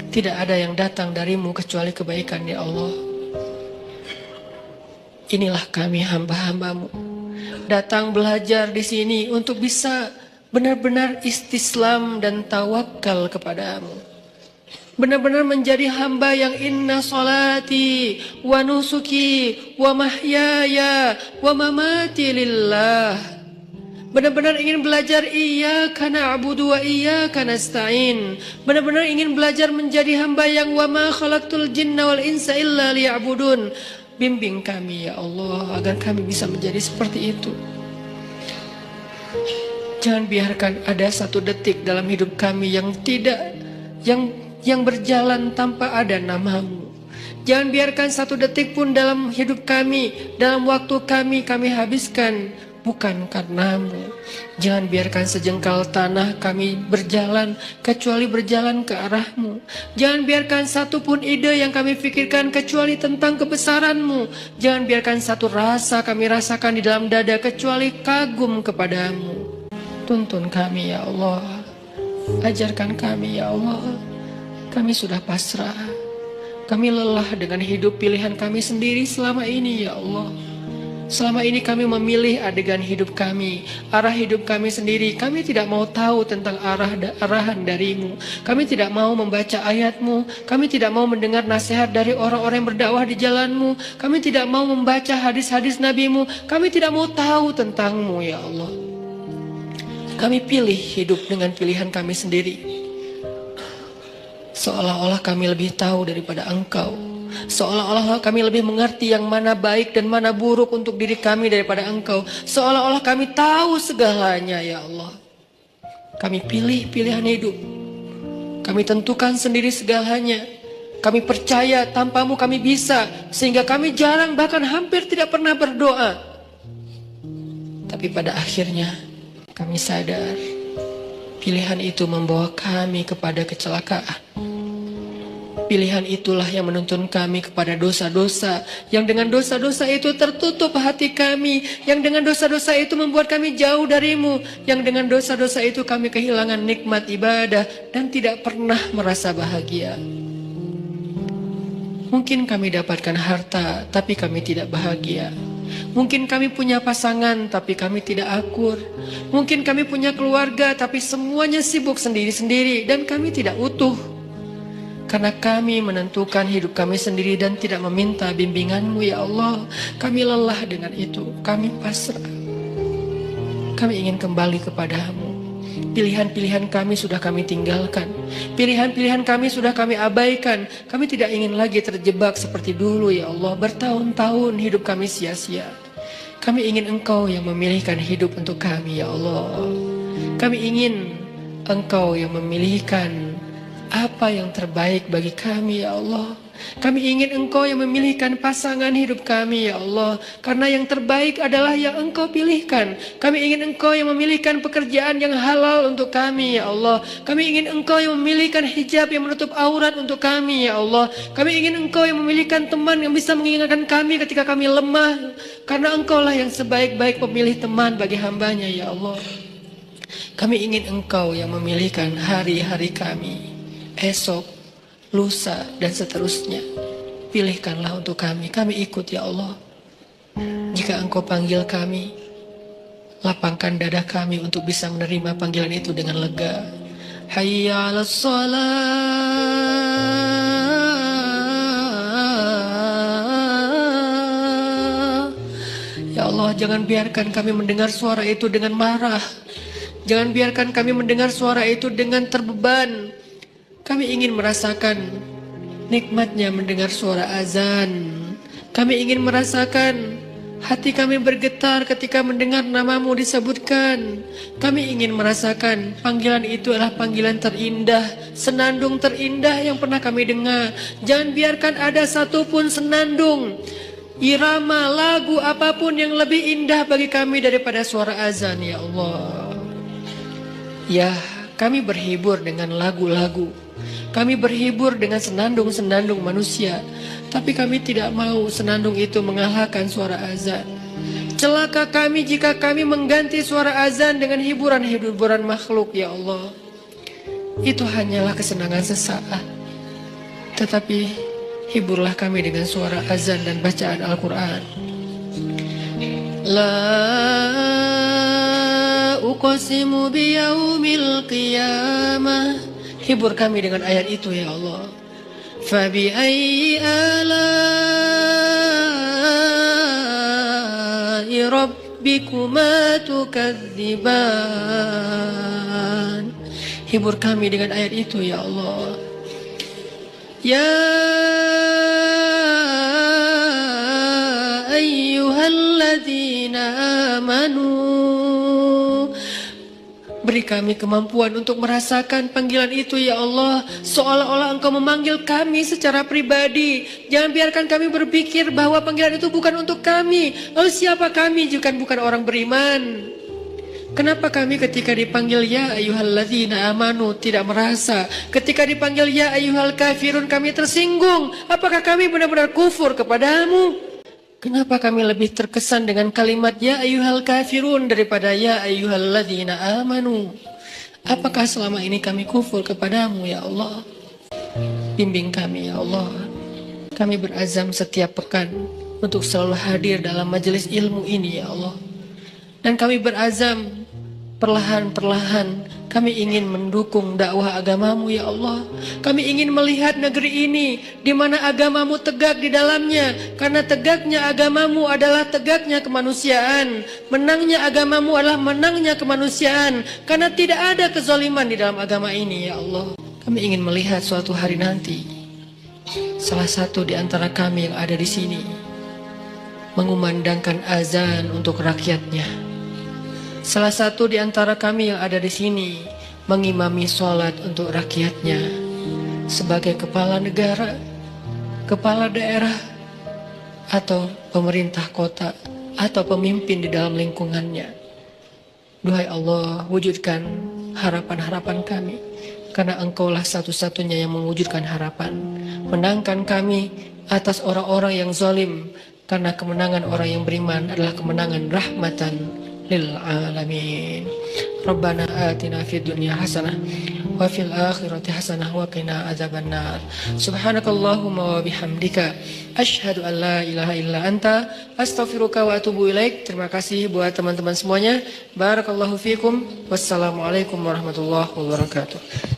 Tidak ada yang datang darimu kecuali kebaikan ya Allah. Inilah kami hamba-hamba-Mu, datang belajar di sini untuk bisa benar-benar istislam dan tawakal kepadamu. Benar-benar menjadi hamba yang inna salati wa nusuki wa mahyaya wa mamati lillah. Benar-benar ingin belajar iyyaka na'budu wa iyyaka nasta'in. Benar-benar ingin belajar menjadi hamba yang wa ma khalaqtul jinna wal insa illa liya'budun. Bimbing kami ya Allah agar kami bisa menjadi seperti itu. Jangan biarkan ada satu detik dalam hidup kami yang yang berjalan tanpa ada nama-Mu. Jangan biarkan satu detik pun dalam hidup kami, dalam waktu kami habiskan bukan karena-Mu. Jangan biarkan sejengkal tanah kami berjalan kecuali berjalan ke arah-Mu. Jangan biarkan satu pun ide yang kami pikirkan kecuali tentang kebesaran-Mu. Jangan biarkan satu rasa kami rasakan di dalam dada kecuali kagum kepadamu. Tuntun kami ya Allah, ajarkan kami ya Allah. Kami sudah pasrah, kami lelah dengan hidup pilihan kami sendiri selama ini ya Allah. Selama ini kami memilih adegan hidup kami, arah hidup kami sendiri. Kami tidak mau tahu tentang arahan darimu. Kami tidak mau membaca ayatmu. Kami tidak mau mendengar nasihat dari orang-orang yang berdakwah di jalanmu. Kami tidak mau membaca hadis-hadis nabimu. Kami tidak mau tahu tentangmu ya Allah. Kami pilih hidup dengan pilihan kami sendiri. Seolah-olah kami lebih tahu daripada Engkau. Seolah-olah kami lebih mengerti yang mana baik dan mana buruk untuk diri kami daripada Engkau. Seolah-olah kami tahu segalanya ya Allah. Kami pilih pilihan hidup. Kami tentukan sendiri segalanya. Kami percaya tanpamu kami bisa. Sehingga kami jarang bahkan hampir tidak pernah berdoa. Tapi pada akhirnya kami sadar pilihan itu membawa kami kepada kecelakaan. Pilihan itulah yang menuntun kami kepada dosa-dosa. Yang dengan dosa-dosa itu tertutup hati kami. Yang dengan dosa-dosa itu membuat kami jauh darimu. Yang dengan dosa-dosa itu kami kehilangan nikmat ibadah dan tidak pernah merasa bahagia. Mungkin kami dapatkan harta tapi kami tidak bahagia. Mungkin kami punya pasangan tapi kami tidak akur. Mungkin kami punya keluarga tapi semuanya sibuk sendiri-sendiri dan kami tidak utuh. Karena kami menentukan hidup kami sendiri dan tidak meminta bimbinganmu ya Allah. Kami lelah dengan itu. Kami pasrah. Kami ingin kembali kepadamu. Pilihan-pilihan kami sudah kami tinggalkan. Pilihan-pilihan kami sudah kami abaikan. Kami tidak ingin lagi terjebak seperti dulu ya Allah. Bertahun-tahun hidup kami sia-sia. Kami ingin Engkau yang memilihkan hidup untuk kami ya Allah. Kami ingin Engkau yang memilihkan apa yang terbaik bagi kami ya Allah. Kami ingin Engkau yang memilihkan pasangan hidup kami ya Allah. Karena yang terbaik adalah yang Engkau pilihkan. Kami ingin Engkau yang memilihkan pekerjaan yang halal untuk kami ya Allah. Kami ingin Engkau yang memilihkan hijab yang menutup aurat untuk kami ya Allah. Kami ingin Engkau yang memilihkan teman yang bisa mengingatkan kami ketika kami lemah. Karena Engkau lah yang sebaik-baik pemilih teman bagi hambanya ya Allah. Kami ingin Engkau yang memilihkan hari-hari kami, esok, lusa, dan seterusnya. Pilihkanlah untuk kami. Kami ikut ya Allah. Jika Engkau panggil kami, lapangkan dada kami untuk bisa menerima panggilan itu dengan lega. Hayya 'alas shalah. Ya Allah, jangan biarkan kami mendengar suara itu dengan marah. Jangan biarkan kami mendengar suara itu dengan terbeban. Kami ingin merasakan nikmatnya mendengar suara azan. Kami ingin merasakan hati kami bergetar ketika mendengar namamu disebutkan. Kami ingin merasakan panggilan itu adalah panggilan terindah, senandung terindah yang pernah kami dengar. Jangan biarkan ada satupun senandung, irama, lagu apapun yang lebih indah bagi kami daripada suara azan ya Allah. Ya, kami berhibur dengan lagu-lagu. Kami berhibur dengan senandung-senandung manusia. Tapi kami tidak mau senandung itu mengalahkan suara azan. Celaka kami jika kami mengganti suara azan dengan hiburan-hiburan makhluk ya Allah. Itu hanyalah kesenangan sesaat. Tetapi hiburlah kami dengan suara azan dan bacaan Al-Quran. La uqsimu biyaumil qiyamah. Hibur kami dengan ayat itu ya Allah. Fabi ayyi ala'i rabbikuma tukadziban. Hibur kami dengan ayat itu ya Allah. Ya ayyuhalladzina amanu, beri kami kemampuan untuk merasakan panggilan itu ya Allah. Seolah-olah Engkau memanggil kami secara pribadi. Jangan biarkan kami berpikir bahwa panggilan itu bukan untuk kami. Lalu siapa kami jika bukan orang beriman? Kenapa kami ketika dipanggil ya ayyuhalladzina amanu tidak merasa? Ketika dipanggil ya ayyuhal kafirun kami tersinggung. Apakah kami benar-benar kufur kepadamu? Kenapa kami lebih terkesan dengan kalimat ya ayyuhal kafirun daripada ya ayyuhalladzina amanu? Apakah selama ini kami kufur kepadamu ya Allah? Bimbing kami ya Allah. Kami berazam setiap pekan untuk selalu hadir dalam majelis ilmu ini ya Allah. Dan kami berazam perlahan-perlahan kami ingin mendukung dakwah agamamu ya Allah. Kami ingin melihat negeri ini di mana agamamu tegak di dalamnya. Karena tegaknya agamamu adalah tegaknya kemanusiaan. Menangnya agamamu adalah menangnya kemanusiaan. Karena tidak ada kezaliman di dalam agama ini ya Allah. Kami ingin melihat suatu hari nanti salah satu di antara kami yang ada di sini mengumandangkan azan untuk rakyatnya. Salah satu di antara kami yang ada di sini mengimami sholat untuk rakyatnya sebagai kepala negara, kepala daerah, atau pemerintah kota, atau pemimpin di dalam lingkungannya. Duhai Allah, wujudkan harapan-harapan kami, karena Engkaulah satu-satunya yang mewujudkan harapan. Menangkan kami atas orang-orang yang zalim, karena kemenangan orang yang beriman adalah kemenangan rahmatan lil alamin. Rabbana atina fid dunya hasanah wa fil akhirati hasanah wa qina adzabannar. Subhanakallahumma wa bihamdika asyhadu an la ilaha illa anta astaghfiruka wa atubu ilaik. Terima kasih buat teman-teman semuanya. Barakallahu fikum. Wassalamualaikum warahmatullahi wabarakatuh.